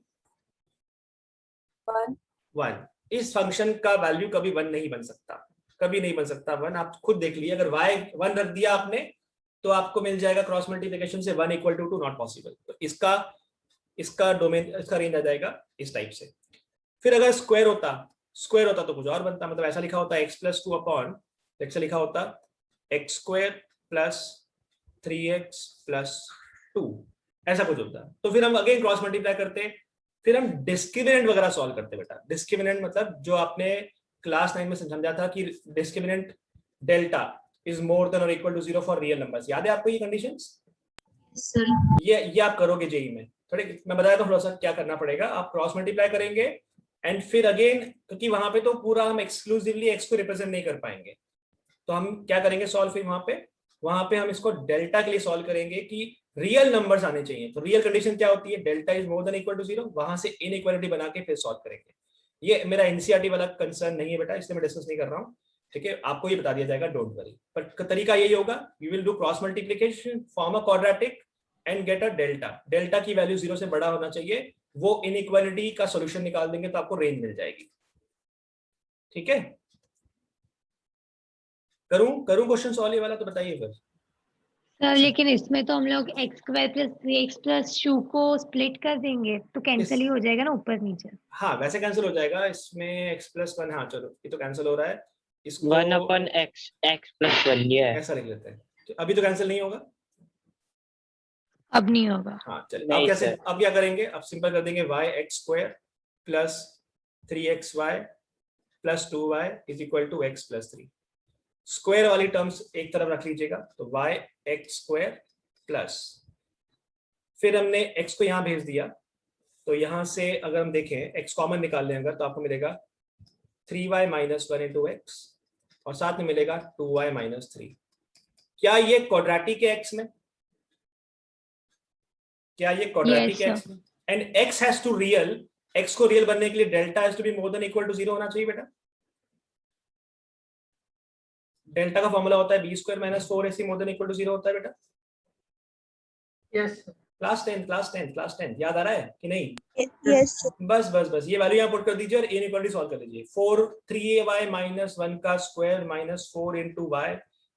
1। इस फंक्शन का वैल्यू कभी 1 नहीं बन सकता, कभी नहीं बन सकता 1। आप खुद देख लीजिए, अगर y 1 रख दिया आपने तो आपको मिल जाएगा क्रॉस मल्टीप्लिकेशन से 1 = 2, नॉट पॉसिबल। तो इसका डोमेन, इसका रेंज आ जाएगा इस टाइप से। फिर अगर स्क्वायर होता तो कुछ और बनता, मतलब ऐसा लिखा होता x + 2 अपॉन, ऐसा लिखा होता x² + 3x + 2, ऐसा कुछ होता। तो फिर हम अगेन क्रॉस मल्टीप्लाई करते, फिर हम डिस्क्रिमिनेंट वगैरह सॉल्व करते बेटा। डिस्क्रिमिनेंट मतलब जो आपने क्लास 9 में समझा था कि discriminant delta is more than और equal to 0 for real numbers, याद है आपको ये कंडीशंस? सर ये आप करोगे जेई में, थोड़े मैं बताया था थोड़ा सा क्या करना पड़ेगा। आप क्रॉस मल्टीप्लाई करेंगे एंड फिर अगेन, क्योंकि वहां पे तो पूरा हम एक्सक्लूसिवली एक्स को रिप्रेजेंट नहीं कर पाएंगे, तो हम क्या करेंगे सॉल्व, फिर वहां पे हम इसको डेल्टा के लिए सॉल्व करेंगे कि रियल नंबर्स आने चाहिए। तो रियल कंडीशन क्या होती है? Delta is more than equal to 0, वहां से इनइक्वालिटी बना के फिर सॉल्व करेंगे। ये मेरा एनसीईआरटी वाला कंसर्न नहीं है बेटा, इसलिए मैं डिस्कस नहीं कर रहा हूँ, ठीक है। आपको ये बता दिया जाएगा, डोंट वरी। पर तरीका यही होगा, we will do cross multiplication, form a quadratic and get a delta. Delta की वैल्यू 0 से बड़ा होना चाहिए, वो इनइक्वालिटी का सॉल्यूशन निकाल देंगे तो आपको रेंज मिल जाएगी, ठीक है। करूं क्वेश्चन सॉल्व ये वाला? तो बताइए फिर सर लेकिन इसमें तो हम लोग x² + 3x + 2 को स्प्लिट कर देंगे तो कैंसिल ही हो जाएगा ना ऊपर नीचे। हाँ वैसे कैंसिल हो जाएगा इसमें, x + 1, हाँ चलो ये तो कैंसिल हो रहा है, इसको 1/x + 1 ये है। ऐसा लिख लेते हैं, तो अभी तो कैंसिल नहीं होगा, अब नहीं होगा। हाँ चलिए। अब नहीं कैसे, सर। अब क्या करेंगे? अब सिंपल कर देंगे, y(x² + 3xy + 2y = x + 3। Square वाली टर्म्स एक तरफ रख लीजिएगा, तो y(x²) प्लस, फिर हमने x को यहाँ भेज दिया, तो यहाँ से अगर हम देखें x कॉमन निकाल लें अगर, तो आपको मिलेगा 3y - 1 × x और साथ में मिलेगा 2y - 3। क्या ये क्वाड्रेटिक है x में? क्या ये क्वाड्रेटिक है x में? And x has to real, x को रियल बनने के लिए delta has to be more than equal to 0 होना चाहिए बेटा। डेल्टा का फॉर्मूला होता है b² - 4ac more than equal to 0 होता है बेटा। यस क्लास 10 याद आ रहा है कि नहीं? यस बस ये वैल्यू यहाँ पुट कर दीजिए और इनइक्वालिटी सॉल्व कर लीजिए। 3y - 1 का square - 4 × y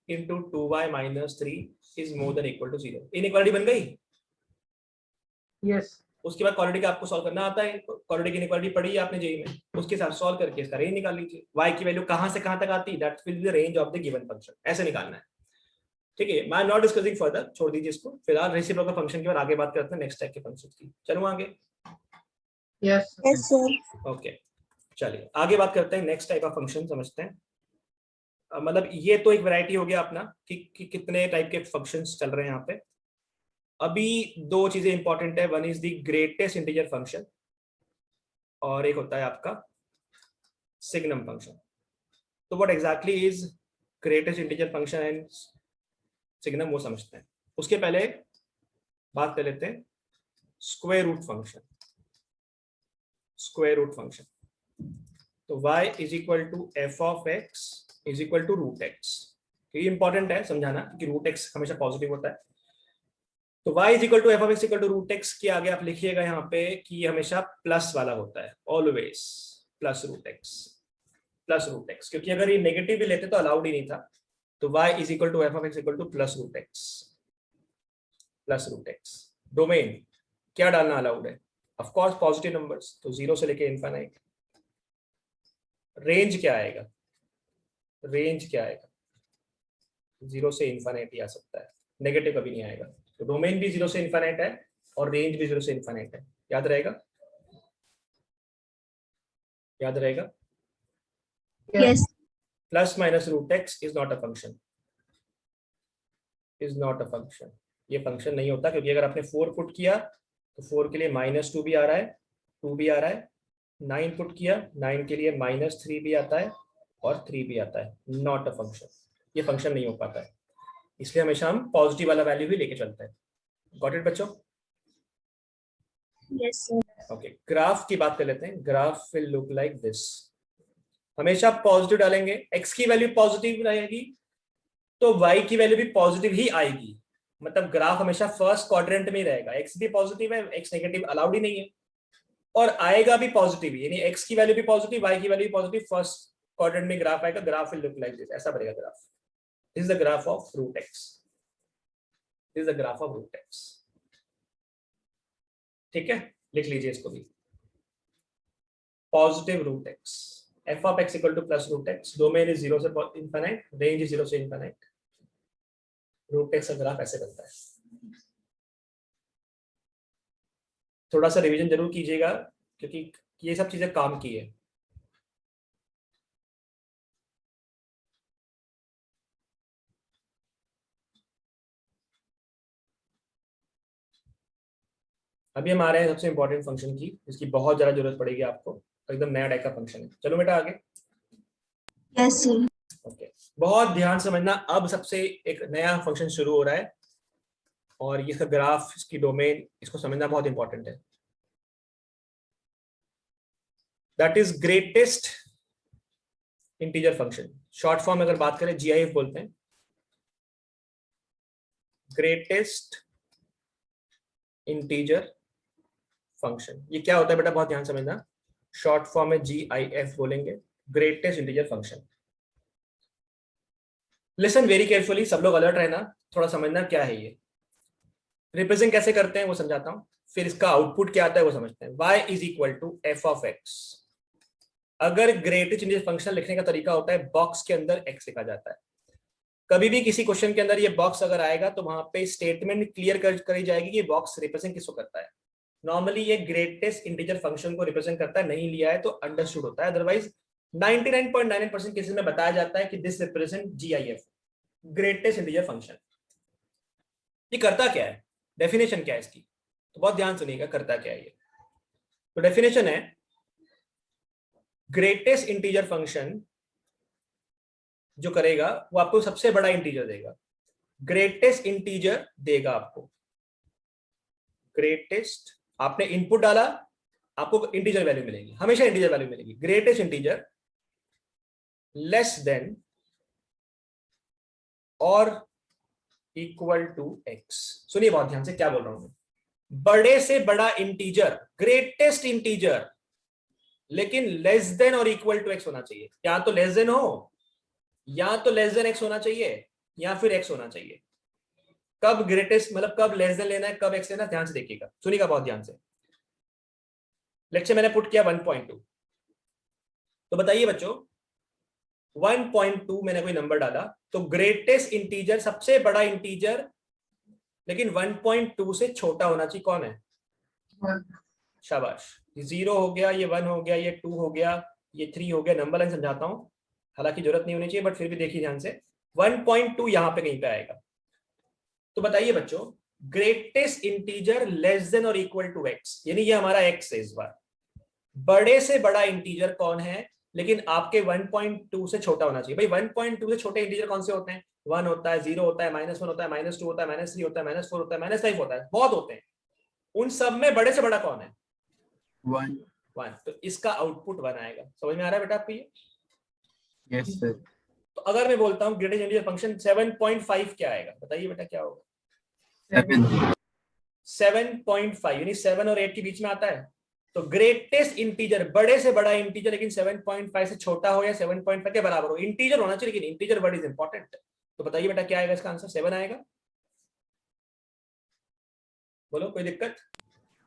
× 2y - 3 is more than equal to 0। Inequality बन गई। यस उसके बाद क्वाड्रेटिक आपको सॉल्व करना आता है, क्वाड्रेटिक इनइक्वालिटी पढ़ी है आपने जेईई में, उसके साथ सॉल्व करके इसका रेंज निकाल लीजिए। y की वैल्यू कहां से कहां तक आती है, that will be the range of the given function, ऐसे निकालना है, ठीक है। मैं नॉट डिस्कसिंग फर्दर, छोड़ दीजिए इसको। फिलहाल रेसिप्रोकल फंक्शन के बाद आगे बात करते हैं नेक्स्ट टाइप के फंक्शन की। चलो आगे। Yes yes sir. ओके चलिए आगे बात करते हैं, नेक्स्ट टाइप ऑफ फंक्शन समझते हैं। मतलब ये तो एक वैरायटी हो गया अपना कि कितने टाइप के फंक्शंस चल रहे हैं यहाँ पे। अभी दो चीजें इंपॉर्टेंट है, one is the greatest integer function और एक होता है आपका सिग्नम फंक्शन। तो what exactly is greatest integer function and signum वो समझते हैं। उसके पहले बात कर लेते हैं square root function. Square root function तो y is equal to F of x is equal to root x. ये इंपॉर्टेंट है समझाना कि रूट एक्स हमेशा पॉजिटिव होता है। तो y is equal to F of x equal to root x के आगे आप लिखिएगा यहाँ पे कि ये हमेशा प्लस वाला होता है, ऑलवेज प्लस रूट एक्स, क्योंकि अगर ये नेगेटिव भी लेते तो अलाउड ही नहीं था। तो y is equal to F of x equal to plus root x. Domain क्या डालना अलाउड है? ऑफ कोर्स पॉजिटिव नंबर्स, तो 0 से लेके इनफाइनाइट। रेंज क्या आएगा? 0 से इनफाइनाइट ही आ सकता है, नेगेटिव कभी नहीं आएगा। तो डोमेन भी 0 से इनफाइनाइट है और रेंज भी 0 से इनफाइनाइट है। याद रहेगा? Yes. Plus minus root x is not a function, ये फंक्शन नहीं होता, क्योंकि अगर आपने 4 पुट किया तो 4 के लिए -2 भी आ रहा है, 2 भी आ रहा है। 9 पुट किया, 9 के लिए -3 भी आता है और 3 भी आता है। नॉट अ फंक्शन, ये फंक्शन नहीं हो पाता है। इसलिए हमेशा हम पॉजिटिव वाला वैल्यू ही लेके चलते हैं। गॉट इट बच्चों? Yes, sir. ओके, ग्राफ की बात कर लेते हैं। Graph will look like this. हमेशा पॉजिटिव डालेंगे, x की वैल्यू पॉजिटिव रहेगी तो y की वैल्यू भी पॉजिटिव ही आएगी। मतलब ग्राफ हमेशा फर्स्ट क्वाड्रेंट में ही रहेगा। x भी पॉजिटिव है, x नेगेटिव अलाउड ही नहीं है, और आएगा भी पॉजिटिव, यानी x की वैल्यू भी पॉजिटिव, y की वैल्यू भी पॉजिटिव, फर्स्ट क्वाड्रेंट में ग्राफ आएगा। Graph will look like this, ऐसा बनेगा graph. This is the graph of root x. ठीक है, लिख लीजिए इसको भी। Positive root x, f of x equal to plus root x, domain is 0 से इनफाइनाइट, रेंज इज 0 से इनफाइनाइट। रूट एक्स का ग्राफ ऐसे बनता है। थोड़ा सा रिवीजन जरूर कीजिएगा, क्योंकि ये सब चीजें काम की है। अभी हम आ रहे हैं सबसे इंपॉर्टेंट फंक्शन की, जिसकी बहुत ज्यादा जरूरत पड़ेगी आपको। एकदम नया टाइप का फंक्शन है। चलो बेटा आगे। Yes, sir. ओके, बहुत ध्यान से समझना। अब सबसे एक नया फंक्शन शुरू हो रहा है और ये इसका ग्राफ, इसकी डोमेन, इसको समझना बहुत इंपॉर्टेंट है। That is greatest integer function. Short form अगर बात करें GIF बोलते हैं, ग्रेटेस्ट इंटीजर फंक्शन। ये क्या होता है बेटा, बहुत ध्यान समझना। शॉर्ट फॉर्म में GIF बोलेंगे, greatest integer function. Listen very carefully, सब लोग अलर्ट रहना, थोड़ा समझना क्या है ये। रिप्रेजेंट कैसे करते हैं वो समझाता हूं, फिर इसका आउटपुट क्या आता है वो समझते हैं। y is equal to F of x. अगर ग्रेटेस्ट इंटीजर फंक्शन लिखने का तरीका होता है बॉक्स के अंदर x लिखा जाता है। कभी भी किसी क्वेश्चन के अंदर ये बॉक्स अगर आएगा तो वहां पे स्टेटमेंट क्लियर करी जाएगी कि बॉक्स रिप्रेजेंट किसको करता है। नॉर्मली ये ग्रेटेस्ट इंटीजर फंक्शन को रिप्रेजेंट करता है, नहीं लिया है तो अंडरस्टूड होता है। अदरवाइज 99.99% केसेस में बताया जाता है कि this represent GIF, greatest integer function. ये करता क्या है, डेफिनेशन क्या है इसकी, तो बहुत ध्यान सुनिएगा करता क्या है ये। तो डेफिनेशन है, ग्रेटेस्ट इंटीजर फंक्शन जो करेगा वो आपको सबसे बड़ा इंटीजर देगा। ग्रेटेस्ट इंटीजर देगा आपको। ग्रेटेस्ट, आपने इनपुट डाला, आपको इंटीजर वैल्यू मिलेगी, हमेशा इंटीजर वैल्यू मिलेगी। ग्रेटेस्ट इंटीजर लेस देन और इक्वल टू x। सुनिए बहुत ध्यान से क्या बोल रहा हूं मैं। बड़े से बड़ा इंटीजर, ग्रेटेस्ट इंटीजर, लेकिन लेस देन और इक्वल टू x होना चाहिए। या तो लेस देन हो, या तो लेस देन x होना चाहिए, या फिर x होना चाहिए। कब ग्रेटेस्ट, मतलब कब लेस देन लेना है, कब x लेना है, ध्यान से देखिएगा, सुनिएगा बहुत ध्यान से। लेक्चर मैंने पुट किया 1.2, तो बताइए बच्चों 1.2 मैंने कोई नंबर डाला तो ग्रेटेस्ट इंटीजर, सबसे बड़ा इंटीजर, लेकिन 1.2 से छोटा होना चाहिए, कौन है? शाबाश। ये 0 हो गया, ये 1 हो गया, ये 2 हो गया, ये 3 हो गया। नंबर लाइन समझाता हूं, हालांकि जरूरत नहीं होनी चाहिए, बट फिर भी देखिए ध्यान से। 1.2 यहां पे कहीं पे आएगा। तो बताइए बच्चों, ग्रेटेस्ट इंटीजर लेस देन और इक्वल टू एक्स, यानी ये हमारा एक्स है इस बार। बड़े से बड़ा इंटीजर कौन है, लेकिन आपके 1.2 से छोटा होना चाहिए। भाई 1.2 से छोटे इंटीजर कौन से होते हैं? 1 होता है, 0 होता है, -1 होता है, -2 होता है, -3 होता है, -4 होता है, -5 होता है, बहुत होते हैं। उन सब में बड़े से बड़ा कौन है? 1. तो इसका आउटपुट 1 आएगा। समझ में आ रहा है बेटा आपको ये? Yes, sir. तो अगर मैं बोलता हूँ ग्रेटेस्ट इंटीजर फंक्शन 7.5 क्या आएगा? बताइए बेटा क्या होगा? 7. 7.5 यानी 7 और 8 के बीच में आता है। तो ग्रेटेस्ट इंटीजर, बड़े से बड़ा इंटीजर लेकिन 7.5 से छोटा हो या 7.5 के बराबर हो, इंटीजर होना चाहिए, लेकिन इंटीजर वर्ड इज इंपॉर्टेंट। तो बताइए बेटा क्या आएगा इसका आंसर? 7 आएगा। बोलो, कोई दिक्कत?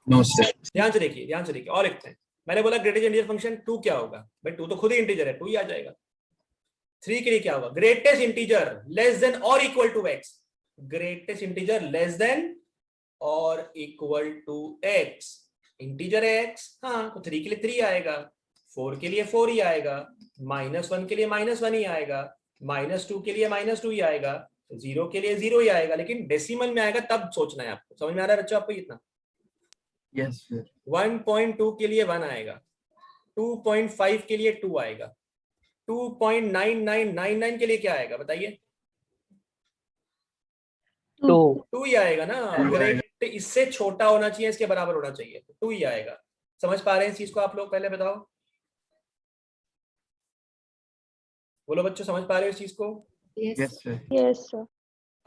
No, sir. ध्यान से देखिए, ध्यान से देखिए, और लिखते हैं। मैंने बोला ग्रेटेस्ट इंटीजर फंक्शन 2 क्या होगा? भाई 2 तो खुद ही इंटीजर है, 2 ही आ जाएगा। 3 के लिए क्या होगा? ग्रेटेस्ट इंटीजर लेस देन और equal to x. Greatest integer less than और इक्वल टू एक्स। इंटीजर है एक्स, हाँ, तो 3 के लिए 3 आएगा, 4 के लिए 4 ही आएगा, -1 के लिए -1 ही आएगा, -2 के लिए -2 ही आएगा, 0 के लिए 0 ही आएगा। लेकिन डेसिमल में आएगा तब सोचना है आपको। समझ में आ रहा है बच्चों आपको इतना? Yes, sir. 1.2 के लिए 1 आएगा, 2.5 के लिए 2 आएगा, 2.9999 के लिए क्या आएगा बताइए? 2 ही आएगा ना। ग्रेट इससे छोटा होना चाहिए, इसके बराबर होना चाहिए, तो 2 ही आएगा। समझ पा रहे हैं इस चीज को आप लोग? पहले बताओ, बोलो बच्चों, समझ पा रहे हो इस चीज को? Yes, sir. Yes sir.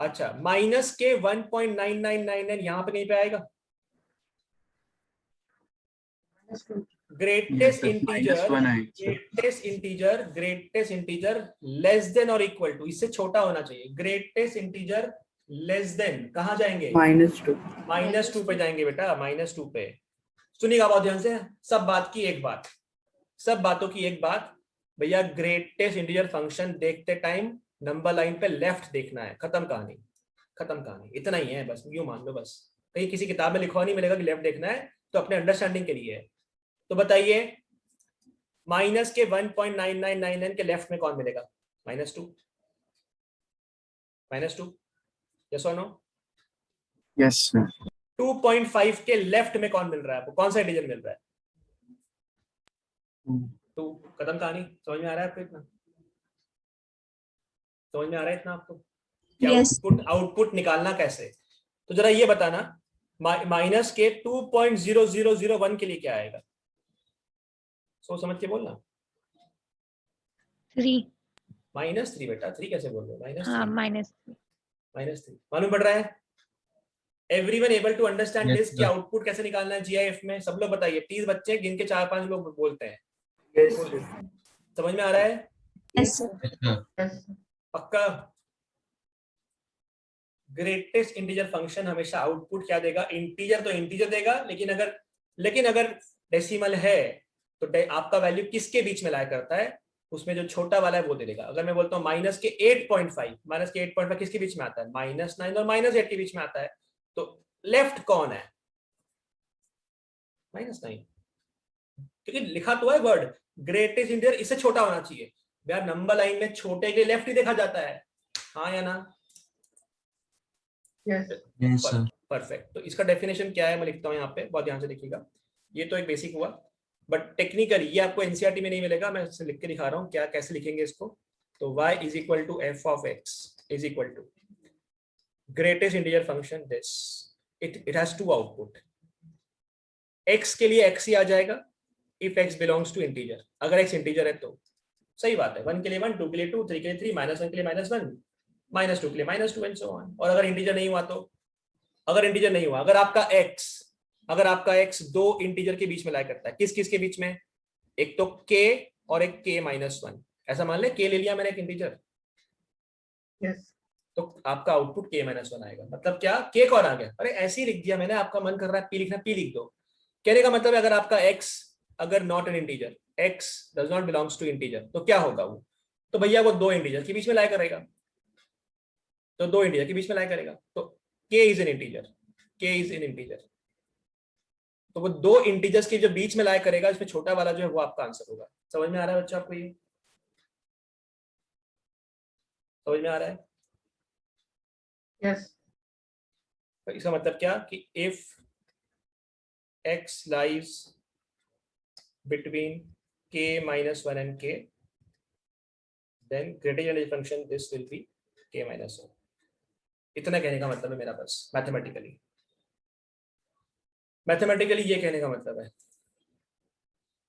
अच्छा, माइनस के 1.9999 यहाँ पे कहीं पे आएगा? Yes, greatest sir. इंटीजर, -1 आएगा. ग्रेटेस्ट इंटीजर लेस देन और इक्वल टू, इससे छोटा होना चाहिए। ग्रेटेस्ट इंटीजर लेस देन, कहाँ जाएंगे? -2. -2 पे जाएंगे बेटा, -2 पे। सुनिएगा बहुत ध्यान से, सब बात की एक बात, सब बातों की एक बात। भैया ग्रेटेस्ट इंटीजर फंक्शन देखते टाइम नंबर लाइन पे लेफ्ट देखना है, खत्म कहानी, खत्म कहानी, इतना ही है बस, यूं मान लो बस। कहीं किसी किताब में लिखा नहीं मिलेगा कि लेफ्ट देखना है, तो अपने अंडरस्टैंडिंग के लिए है। तो बताइए, माइनस के 1.9999 के लेफ्ट में कौन मिलेगा? -2, -2, यस और नो? Yes, sir. 2.5 के लेफ्ट में कौन मिल रहा है आपको? कौन सा इंटीजर मिल रहा है? 2। खत्म कहानी। समझ में आ रहा है आपको इतना? समझ में आ रहा है इतना आपको? आउटपुट निकालना कैसे? तो जरा ये बताना, माइनस के 2.0001 के लिए क्या आएगा? सोच समझ के बोलना। 3। -3 बेटा, 3 कैसे बोल रहे हो? हाँ, -3, -3। मालूम पड़ रहा है? Everyone able to understand Yes, this कि sir. आउटपुट कैसे निकालना है जीआईएफ में? सब लोग बताइए, 30 बच्चे गिन के 4-5 लोग बोलते हैं। Yes, समझ में आ रहा है? Yes, sir. पक्का? ग्रेटेस्ट इंटीजर फंक्शन हमेशा आउटपुट क्या देगा? इंटीजर तो इंटीजर देगा, लेकिन अगर डेसिमल है तो आपका वैल्यू किसके बीच में लाया करता है? उसमें जो छोटा वाला है वो दे देगा। अगर मैं बोलता हूँ माइनस के 8.5 किसके बीच में आता है? -9 और -8 के बीच में आता है। तो लेफ्ट कौन है? -9, क्योंकि लिखा तो है वर्ड ग्रेटेस्ट इंटीजर, इससे छोटा होना चाहिए। यार नंबर लाइन में छोटे के लेफ्ट ही देखा जाता है, हाँ या ना? Yes, sir. परफेक्ट। तो इसका डेफिनेशन क्या है मैं लिखता हूँ यहाँ पे, बहुत ध्यान से देखिएगा। ये तो एक बेसिक हुआ, बट टेक्निकली ये आपको एनसीईआरटी में नहीं मिलेगा, मैं इसे लिख के दिखा रहा हूँ क्या कैसे लिखेंगे इसको। तो y is equal to f of x is equal to greatest integer function this, it has 2 output. x के लिए x ही आ जाएगा if x belongs to integer. अगर x इंटीजर है तो सही बात है, 1 के लिए 1, 2 के लिए 2, 3 के लिए 3, -1 के लिए -1, -2 के लिए -2 एंड सो ऑन। और अगर इंटीजर नहीं हुआ तो, अगर इंटीजर नहीं हुआ, अगर आपका x 2 इंटीजर के बीच में लाया करता है, किस किस के बीच में? एक तो k और एक k-1, ऐसा मान ले k ले लिया मैंने एक इंटीजर, तो आपका आउटपुट k-1 आएगा। मतलब क्या? k कौन आ गया? अरे ऐसे ही लिख दिया मैंने, आपका मन कर रहा है p लिखना, p लिख दो। कहने का मतलब है अगर आपका x अगर not an integer, x does not belongs to integer, तो क्या होगा वो? तो भैया वो 2 इंटीजर के बीच में लाया करेगा, तो 2 इंटीजर के बीच में लाया करेगा, तो k इज एन इंटीजर, तो वो 2 इंटीजर्स के जो बीच में लाया करेगा, इसमें छोटा वाला जो है वो आपका आंसर होगा। समझ में आ रहा है बच्चा आपको? ये समझ में आ रहा है? Yes. तो इसका मतलब क्या कि if x lies between k minus 1 and k, then greater generalized function this will be k minus 1. इतना कहने का मतलब है मेरा, बस मैथमेटिकली ये कहने का मतलब है.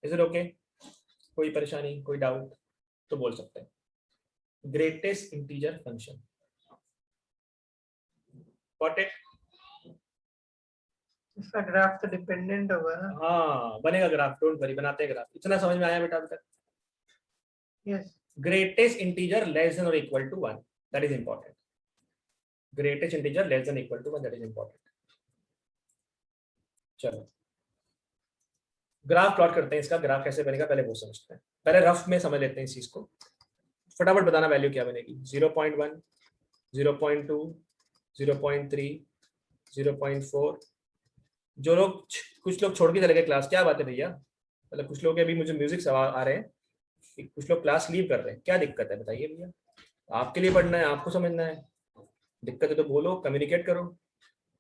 Is it okay? कोई परेशानी, कोई डाउट तो बोल सकते हैं. Greatest integer function, got it? इसका ग्राफ तो डिपेंडेंट होगा ना. हाँ बनेगा ग्राफ, डोंट वरी, बनाते हैं ग्राफ. इतना समझ में आया बेटा अभी तक? Yes. Greatest integer less than और equal to 1, that is important. Greatest integer less than equal to 1, that is important. चलो ग्राफ प्लॉट करते हैं. इसका ग्राफ कैसे बनेगा पहले वो समझते हैं. पहले रफ में समझ लेते हैं इस चीज को. फटाफट बताना वैल्यू क्या बनेगी. 0.1, 0.2, 0.3, 0.4. जो लोग, कुछ लोग छोड़ के चले गए क्लास, क्या बात है भैया? मतलब कुछ लोग अभी मुझे म्यूजिक सवाल आ रहे हैं, कुछ लोग क्लास लीव कर रहे हैं, क्या दिक्कत है बताइए भैया? आपके लिए पढ़ना है, आपको समझना है. दिक्कत है तो बोलो, कम्युनिकेट करो.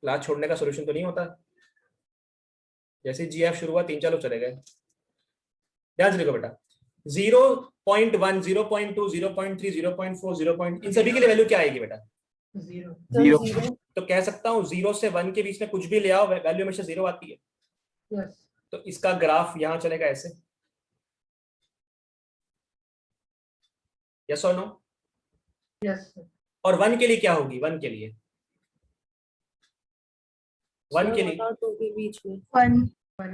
क्लास छोड़ने का सोल्यूशन तो नहीं होता. जैसे GF शुरू हुआ 3-4 लोग चले गए. ध्यान से देखो बेटा, 0.1, 0.2, 0.3, 0.4, 0. इन सभी के लिए वैल्यू क्या आएगी बेटा? 0. तो कह सकता हूँ 0 से 1 के बीच में कुछ भी ले आओ, वैल्यू हमेशा 0 आती है. यस. तो इसका ग्राफ यहां चलेगा ऐसे. यस और नो? यस. और 1 के लिए क्या होगी? 1 के लिए 1 के लिए 2 के बीच में 1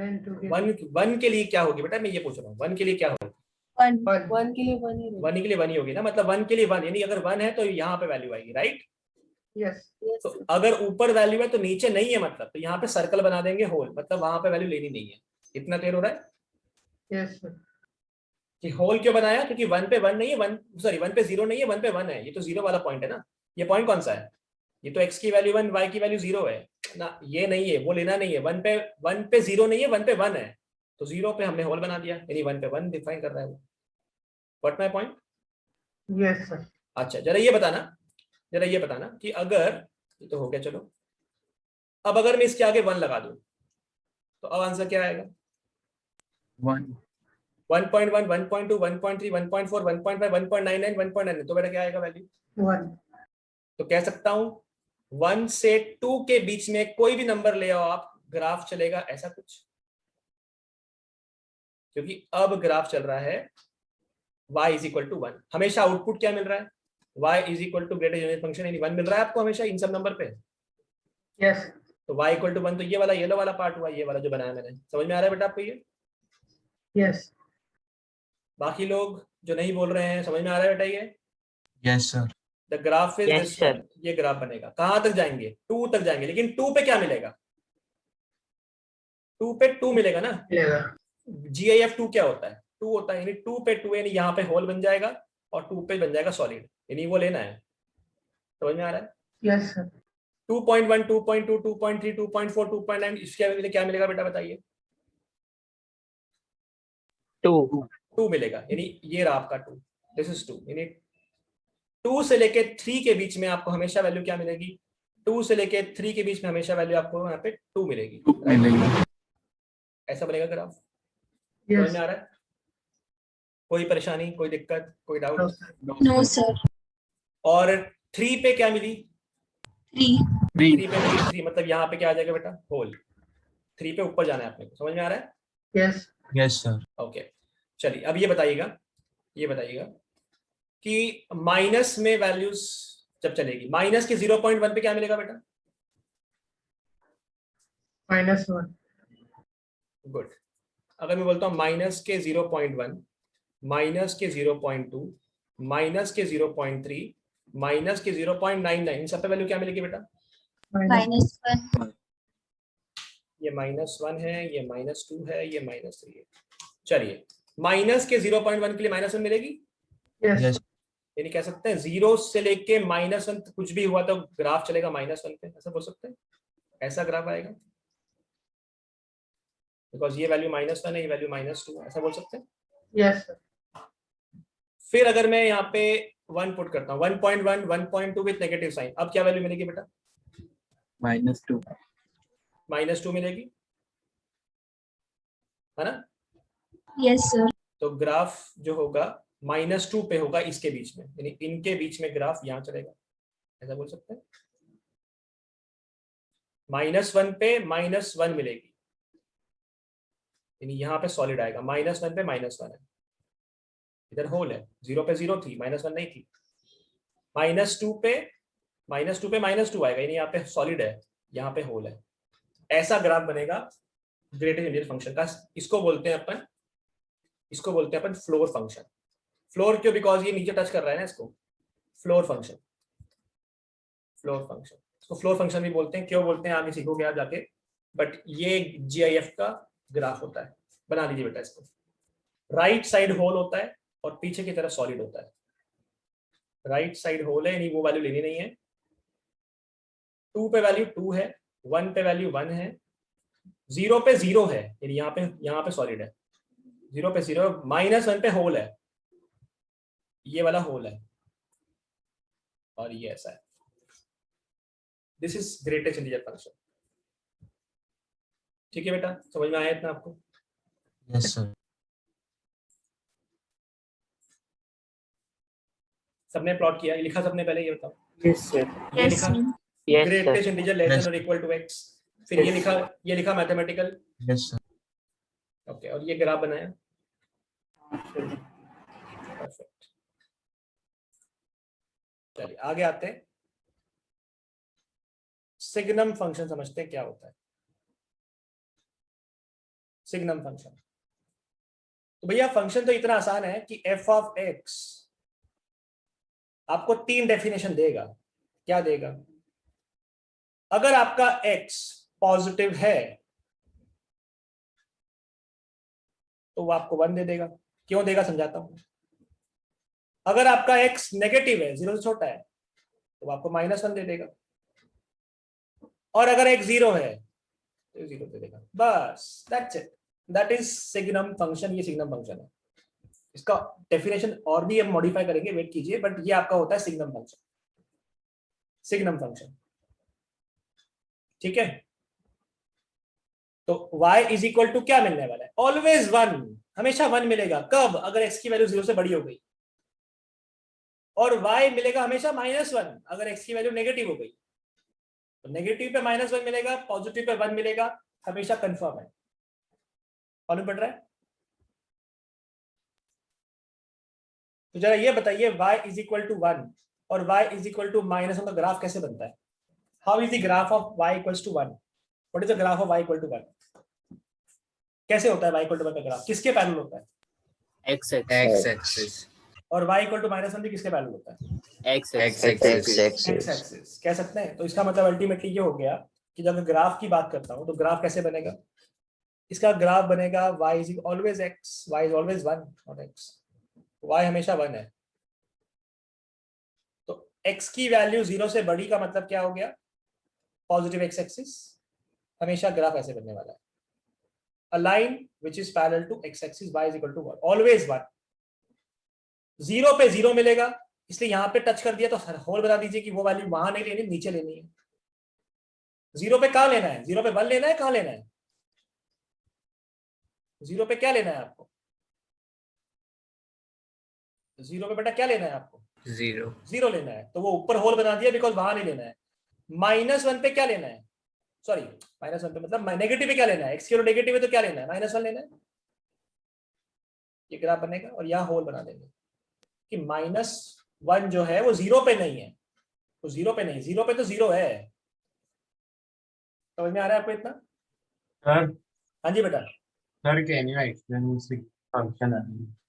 and 2 के. 1 के लिए क्या होगी बेटा? मैं ये पूछ रहा हूँ, 1 के लिए क्या होगी? 1 के लिए 1 ही 1 के लिए 1 ही होगी ना. मतलब 1 के लिए 1, यानी अगर 1 है तो यहाँ पे वैल्यू आएगी, राइट? यस. तो अगर ऊपर वैल्यू है तो नीचे नहीं है, मतलब तो यहाँ पे सर्कल बना देंगे होल, मतलब वहां पे वैल्यू लेनी नहीं है. इतना क्लियर हो रहा है? यस. कि होल क्यों बनाया? क्योंकि 1 पे 1 नहीं है, 1 पे 0 नहीं है, 1 पे 1 है. ये तो 0 वाला पॉइंट है ना. ये पॉइंट कौन सा है? ये तो x की वैल्यू 1, y की वैल्यू 0 है ना. ये नहीं है, वो लेना नहीं है. 1 पे 0 नहीं है, 1 पे 1 है, तो 0 पे हमने होल बना दिया, यानी 1 पे 1 डिफाइन कर रहा है वो. What my point? Yes sir. अच्छा जरा ये बताना कि अगर ये तो हो गया, चलो अब अगर मैं इसके आगे 1 लगा दूं तो अब आंसर क्या आएगा? 1. 1.1, 1.2, 1.3, 1.4, 1.5, 1.99, 1.9. तो बेटा क्या आएगा वैल्यू? 1. तो कह सकता हूं 1 से 2 के बीच में कोई भी नंबर ले आओ आप, ग्राफ चलेगा ऐसा कुछ. क्योंकि अब ग्राफ चल रहा है y इज इक्वल टू 1. हमेशा आउटपुट क्या मिल रहा है? y is equal to greater unit function, यानी 1 मिल रहा है आपको हमेशा इन सब नंबर पे. यस. तो y इक्वल टू 1, तो ये वाला येलो वाला पार्ट हुआ, ये वाला जो बनाया मैंने. समझ में आ रहा है बेटा आपको ये? यस. बाकी लोग जो नहीं बोल रहे हैं, समझ में आ रहा है बेटा ये? Yes, sir. The graph is Yes, this sir. One. ये ग्राफ बनेगा. कहां तक जाएंगे? 2 तक जाएंगे. लेकिन 2 पे क्या मिलेगा? 2 पे 2 मिलेगा ना. मिलेगा. GIF 2 क्या होता है? 2 होता है, यानी 2 पे 2, यानी यहाँ पे होल बन जाएगा और 2 पे बन जाएगा सॉलिड, यानी वो लेना है. समझ में आ रहा है? Yes sir. 2.1, 2.2, 2.3, 2.4, 2.9, इसके लिए क्या मिलेगा बेटा बताइए? 2 मिलेगा, यानी ये रहा आपका 2. दिस इज 2, यानी 2 से लेके 3 के बीच में आपको हमेशा वैल्यू क्या मिलेगी? 2 से लेके 3 के बीच में हमेशा वैल्यू आपको यहाँ पे 2 मिलेगी. मिलेगी. ऐसा बनेगा ग्राफ. समझ यस. में आ रहा है? कोई परेशानी, कोई दिक्कत, कोई डाउट? No, sir. और 3 पे क्या मिली? 3. 3 पे मिली 3, मतलब यहाँ पे क्या आ जाएगा बेटा? होल. 3 पे ऊपर जाना है आपने. समझ में आ रहा है? यस. Yes, sir. ओके चलिए अब ये बताइएगा कि माइनस में वैल्यूज जब चलेगी, माइनस के 0.1 पे क्या मिलेगा बेटा? -1. गुड. अगर मैं बोलता हूँ माइनस के 0.1, माइनस के 0.2, माइनस के 0.3, माइनस के 0.99, इन सब पे वैल्यू क्या मिलेगी बेटा? -1. ये -1 है, ये -2 है, ये -3 है. चलिए माइनस के 0.1 के लिए -1 मिलेगी. यस. Yes. यानी कह सकते हैं 0 से लेके -1 कुछ भी हुआ तो ग्राफ चलेगा -1 पे, ऐसा बोल सकते हैं. ऐसा ग्राफ आएगा बिकॉज ये वैल्यू -1 है, ये वैल्यू -2, ऐसा बोल सकते हैं. Yes sir. फिर अगर मैं यहाँ पे 1 पुट करता हूँ, 1.1, 1.2 विथ नेगेटिव साइन, अब क्या वैल्यू मिलेगी बेटा? -2 -2 मिलेगी, है ना? Yes, sir. तो ग्राफ जो होगा -2 पे होगा इसके बीच में, यानी इनके बीच में ग्राफ यहाँ चलेगा, ऐसा बोल सकते हैं। -1 पे -1 मिलेगी, यानी यहाँ पे सॉलिड आएगा। -1 पे -1 है, इधर होल है, 0 पे 0 थी, -1 नहीं थी। -2 पे -2 आएगा, यानी यहाँ पे सॉलिड है, यहाँ पे होल है। ऐसा ग्राफ बनेगा ग्रेटेस्ट इंटीजर फंक्शन का। इसको बोलते हैं अपन फ्लोर फंक्शन। फ्लोर क्यों? बिकॉज ये नीचे टच कर रहा है ना इसको, फ्लोर फंक्शन। इसको फ्लोर फंक्शन भी बोलते हैं। क्यों बोलते हैं आगे सीखोगे आप जाके, बट ये GIF का ग्राफ होता है। बना लीजिए बेटा इसको। राइट साइड होल होता है और पीछे की तरफ सॉलिड होता है। राइट साइड होल है, यानी वो वैल्यू लेनी नहीं है। 2 पे वैल्यू 2 है, 1 पे वैल्यू 1 है, 0 पे 0 है, यानी यहाँ पे सॉलिड है। 0 पे 0, -1 पे होल है, ये वाला होल है, और ये ऐसा है। This is greatest integer function. ठीक है बेटा, समझ में आया इतना आपको? Yes sir. सबने प्लॉट किया, लिखा सबने पहले? ये बताओ। Yes sir. ये Yes, लिखा sir. Greatest integer less than और इक्वल टू x, फिर ये लिखा मैथमेटिकल। Yes sir. ओके, और ये ग्राफ बनाया। परफेक्ट। चलिए आगे आते हैं। सिग्नम फंक्शन समझते हैं क्या होता है। सिग्नम फंक्शन, तो भैया फंक्शन तो इतना आसान है कि f ऑफ x आपको 3 डेफिनेशन देगा। क्या देगा? अगर आपका x पॉजिटिव है तो वो आपको 1 दे देगा। क्यों देगा समझाता हूं। अगर आपका x नेगेटिव है, 0 से छोटा है, तो वो आपको -1 दे देगा। और अगर x 0 है तो 0 दे देगा। बस that's it, that is signum function. ये सिग्नम फंक्शन है। इसका डेफिनेशन और भी हम मॉडिफाई करेंगे, वेट कीजिए, बट ये आपका होता है सिग्नम फंक्शन। सिग्नम फंक्शन, ठीक है। तो y इज इक्वल टू क्या मिलने वाला है? ऑलवेज 1, हमेशा 1 मिलेगा। कब? अगर x की वैल्यू 0 से बड़ी हो गई। और y मिलेगा हमेशा -1 अगर x की वैल्यू नेगेटिव हो गई। तो नेगेटिव पे -1 मिलेगा, पॉजिटिव पे 1 मिलेगा, हमेशा कंफर्म है। मालूम पड़ रहा है? तो जरा ये बताइए, y इज इक्वल टू 1 और y इज इक्वल टू -1 का ग्राफ कैसे बनता है? How is the graph of y equals to 1? What is the graph of y equal to 1? कैसे होता है y इक्वल टू 1 का ग्राफ? किसके पैरेलल होता है? X axis. और y इक्वल टू -1 भी किसके पैरेलल होता है? X axis. एक्सिस कह सकते हैं। तो इसका मतलब अल्टीमेटली ये हो गया कि जब मैं ग्राफ की बात करता हूं तो ग्राफ कैसे बनेगा? इसका ग्राफ बनेगा y is always x, y is always 1 not x, y हमेशा 1 है। तो x की वैल्यू 0 से बड़ी का मतलब क्या हो गया? Positive x axis. हमेशा ग्राफ ऐसे बनने वाला है, a line which is parallel to x axis, y is equal to 1, always 1। 0 पे 0 मिलेगा, इसलिए यहां पे टच कर दिया तो होल बता दीजिए कि वो वैल्यू वहां नहीं लेनी, नीचे लेनी है। 0 पे कहां लेना है? 0 पे 1 लेना है, कहां लेना है? 0 पे क्या लेना है आपको? 0 पे बेटा क्या लेना है आपको? 0 लेना है, तो वो ऊपर होल बना दिया बिकॉज वहां नहीं लेना है। -1 पे क्या लेना है? सॉरी, -1 पे मतलब नेगेटिव पे क्या लेना है? x की नेगेटिव है तो क्या लेना है? -1 लेना है। ये ग्राफ बनेगा और यहाँ होल बना देंगे कि -1 जो है वो 0 पे नहीं है। तो 0 पे नहीं, 0 पे तो 0 है। समझ में आ रहा है आपको इतना? सर हाँ जी बेटा। Sir can you explain this function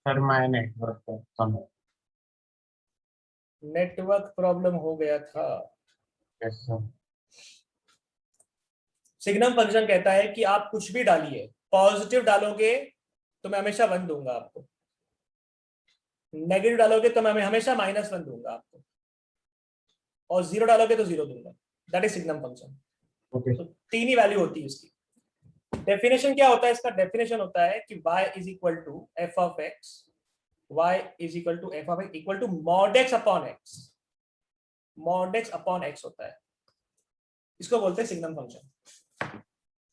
sir? My network network problem हो गया था। Yes sir. सिग्नम फंक्शन कहता है कि आप कुछ भी डालिए, पॉजिटिव डालोगे तो मैं हमेशा 1 दूंगा आपको, नेगेटिव डालोगे तो मैं हमेशा -1 दूंगा आपको, और 0 डालोगे तो 0 दूंगा। That is signum function. तो 3 ही वैल्यू होती है इसकी। डेफिनेशन क्या होता है इसका? डेफिनेशन होता है कि y is equal to f of x, y is equal to f of x equal to mod x upon x। mod x upon x होता है। इसको बोलते हैं signum function.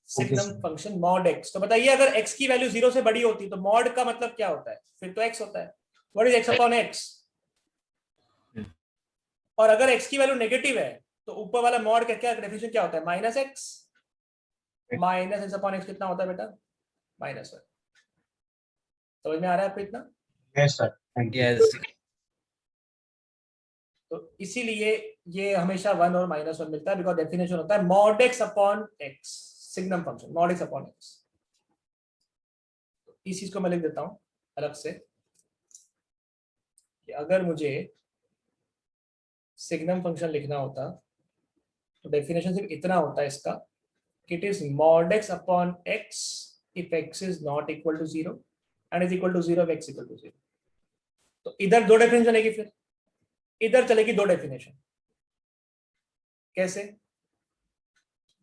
Signum function mod x। तो बताइए अगर x की value 0 से बड़ी होती तो मॉड का मतलब क्या होता है? फिर तो x होता है। What is x upon x? और अगर x की वैल्यू नेगेटिव है तो ऊपर वाला मॉड का क्या डेफिनेशन क्या होता है? Minus x। Minus x upon x कितना होता है बेटा? -1। समझ में आ रहा है आपको इतना? Yes, sir. Yes. तो इसीलिए ये हमेशा 1 और -1 मिलता है, बिकॉज डेफिनेशन होता है mod x upon x, signum function mod x upon x। इस चीज को मैं लिख देता हूं अलग से कि अगर मुझे सिग्नम फंक्शन लिखना होता तो डेफिनेशन सिर्फ इतना होता है इसका, it is mod x upon x if x is not equal to 0 and is equal to 0 if x equal to 0। तो इधर दो डेफिनेशन चलेगी, फिर इधर चलेगी दो डेफिनेशन। कैसे?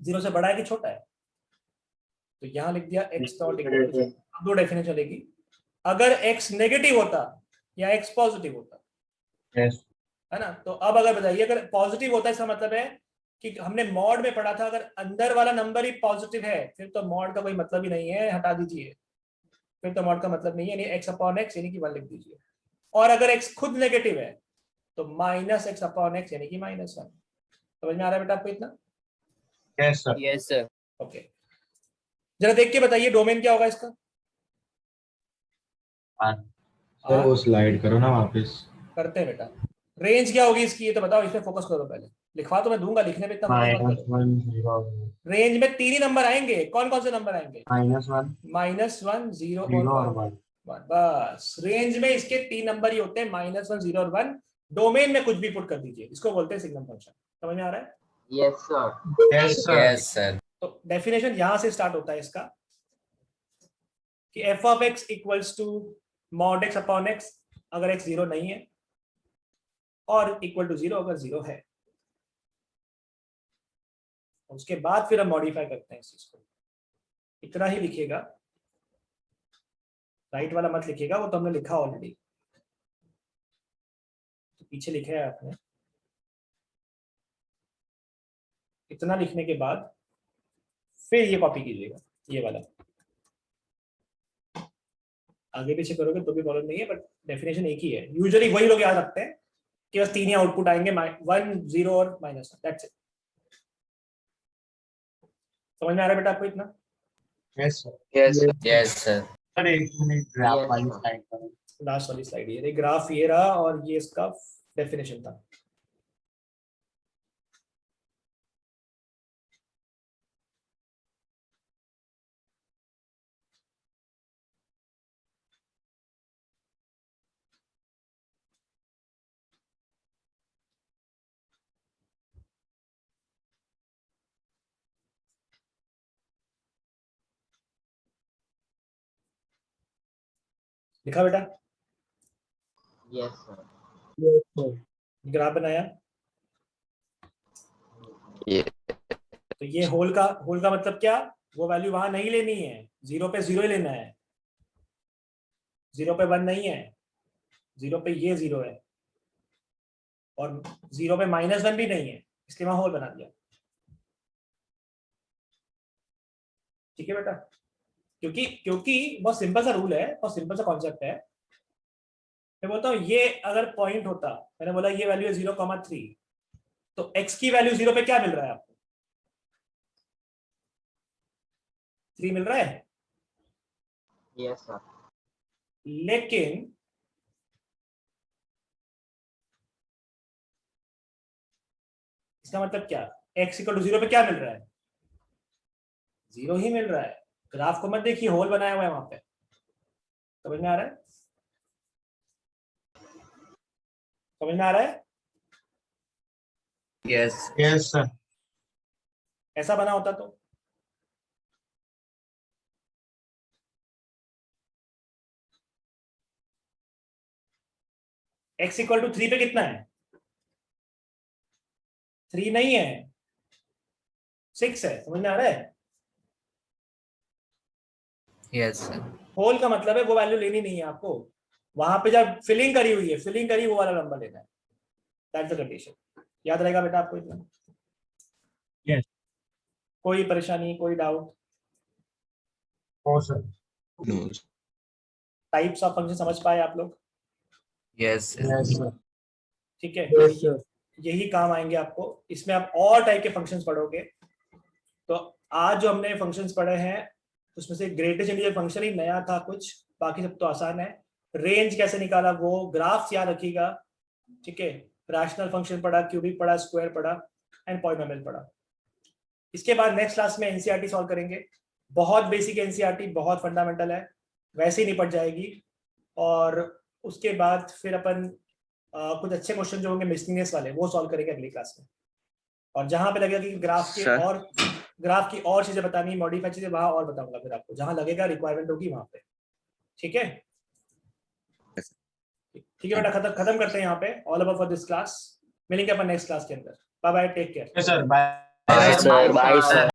0 से बड़ा है कि छोटा है? तो यहां लिख दिया x नॉट इक्वल टू 0। दो डेफिनेशन चलेगी। अगर x नेगेटिव होता या x पॉजिटिव होता, Yes. है ना? तो अब अगर बताइए अगर पॉजिटिव होता है इसका मतलब है कि हमने मॉड में पढ़ा था अगर अंदर वाला नंबर ही पॉजिटिव है फिर तो मॉड का कोई मतलब ही नहीं है, हटा दीजिए। फिर तो मॉड का मतलब नहीं है, यानी x अपॉन x यानी कि 1 लिख दीजिए। और अगर x खुद नेगेटिव है तो माइनस एक्स अपॉन एक्स यानी कि -1। समझ में आ रहा है बेटा आपको इतना? Yes, sir. Yes, sir. Okay, जरा देख के बताइए डोमेन क्या होगा इसका? सर वो स्लाइड करो ना वापस। करते हैं बेटा। रेंज क्या होगी इसकी ये तो बताओ, इस पे फोकस करो पहले। लिखवा तो मैं दूंगा, लिखने पे इतना फोकस मत करो। -1 0 रेंज में 3 ही नंबर आएंगे, कौन कौन से नंबर आएंगे? -1 -1 0 0 और और 1। 1। बस रेंज में इसके 3 नंबर ही होते हैं, -1 0 और 1। डोमेन में कुछ भी पुट कर दीजिए, इसको बोलते हैं सिग्नम फंक्शन। समझ में आ रहा है? Yes, sir. Yes, sir. Yes, sir. तो डेफिनेशन यहां से स्टार्ट होता है इसका कि f of x equals to mod x upon x अगर x 0 नहीं है और इक्वल टू 0 अगर 0 है। उसके बाद फिर हम मॉडिफाई करते हैं इस चीज को। इतना ही लिखिएगा, राइट वाला मत लिखिएगा, वो तो हमने लिखा ऑलरेडी। तो पीछे लिखा है आपने। इतना लिखने के बाद फिर ये कॉपी कीजिएगा, ये वाला। आगे पीछे करोगे तो भी प्रॉब्लम नहीं है, बट डेफिनेशन एक ही है। यूजुअली वही लोग याद रखते हैं कि बस 3 ही आउटपुट आएंगे, 1 0 और -1। That's it. समझ में आ रहा है बेटा आपको इतना? Yes, sir. Yes, sir. Yes, sir. Sir एक मिनट ग्राफ Yes, वाली sir. स्लाइड करो। लास्ट वाली स्लाइड ये ग्राफ ये रहा और ये इसका डेफिनेशन था। लिखा बेटा? Yes, sir. ग्राफ बनाया? Yes. तो ये होल का मतलब क्या? वो वैल्यू वहां नहीं लेनी है, 0 पे 0 ही लेना है, 0 पे 1 नहीं है, 0 पे ये 0 है और 0 पे -1 भी नहीं है, इसलिए वहां होल बना दिया। ठीक है बेटा? क्योंकि बहुत सिंपल सा रूल है और सिंपल सा कॉन्सेप्ट है। मैं बोलता हूँ ये अगर पॉइंट होता, मैंने बोला ये वैल्यू है 0,3, तो x की वैल्यू 0 पे क्या मिल रहा है आपको? 3 मिल रहा है। Yes, sir. लेकिन इसका मतलब क्या? x इक्वल टू 0 पे क्या मिल रहा है? 0 ही मिल रहा है। ग्राफ को मत देखिए, होल बनाया हुआ है वहां पे। समझ में आ रहा है? समझ में आ रहा है? Yes. Yes, sir. ऐसा बना होता तो x इक्वल टू 3 पे कितना है? 3 नहीं है, 6 है। समझ में आ रहा है? Yes, sir. होल का मतलब है वो वैल्यू लेनी नहीं है आपको, वहां पे जब फिलिंग करी हुई है, फिलिंग करी वो वाला नंबर लेना है। That's the condition. याद रहेगा बेटा आपको इतना? Yes. कोई परेशानी, कोई doubt? No, sir. Types of function समझ पाए आप लोग? Yes. Yes, sir. ठीक है, Yes, sir. यही काम आएंगे आपको। इसमें आप और टाइप के फंक्शंस पढ़ोगे। तो आज जो हमने फंक्शंस पढ़े हैं उसमें से ग्रेटेस्ट इंटीजर फंक्शन ही नया था कुछ, बाकी सब तो आसान है। रेंज कैसे निकाला वो, ग्राफ्स याद रखिएगा, ठीक है। रैशनल फंक्शन पढ़ा, क्यूबिक पढ़ा, स्क्वायर पढ़ा एंड पॉलिनोमियल पढ़ा। इसके बाद नेक्स्ट क्लास में एनसीईआरटी सॉल्व करेंगे। बहुत बेसिक एनसीईआरटी, बहुत फंडामेंटल है, वैसे ही निपट जाएगी। और उसके बाद फिर अपन कुछ अच्छे क्वेश्चन जो होंगे मिसलिनियस वाले वो सॉल्व करेंगे अगली क्लास में। और जहां पे लगेगा कि ग्राफ की और चीजें बतानी, मॉडिफाई चीजें, वहां और बताऊंगा फिर आपको, जहां लगेगा रिक्वायरमेंट होगी वहां पे। ठीक है, ठीक है बेटा, खत्म करते हैं यहाँ पे। All about for this class. मिलेंगे अपन नेक्स्ट क्लास के अंदर। Bye bye, take care. Yes, sir. Bye. Bye, sir. Bye sir.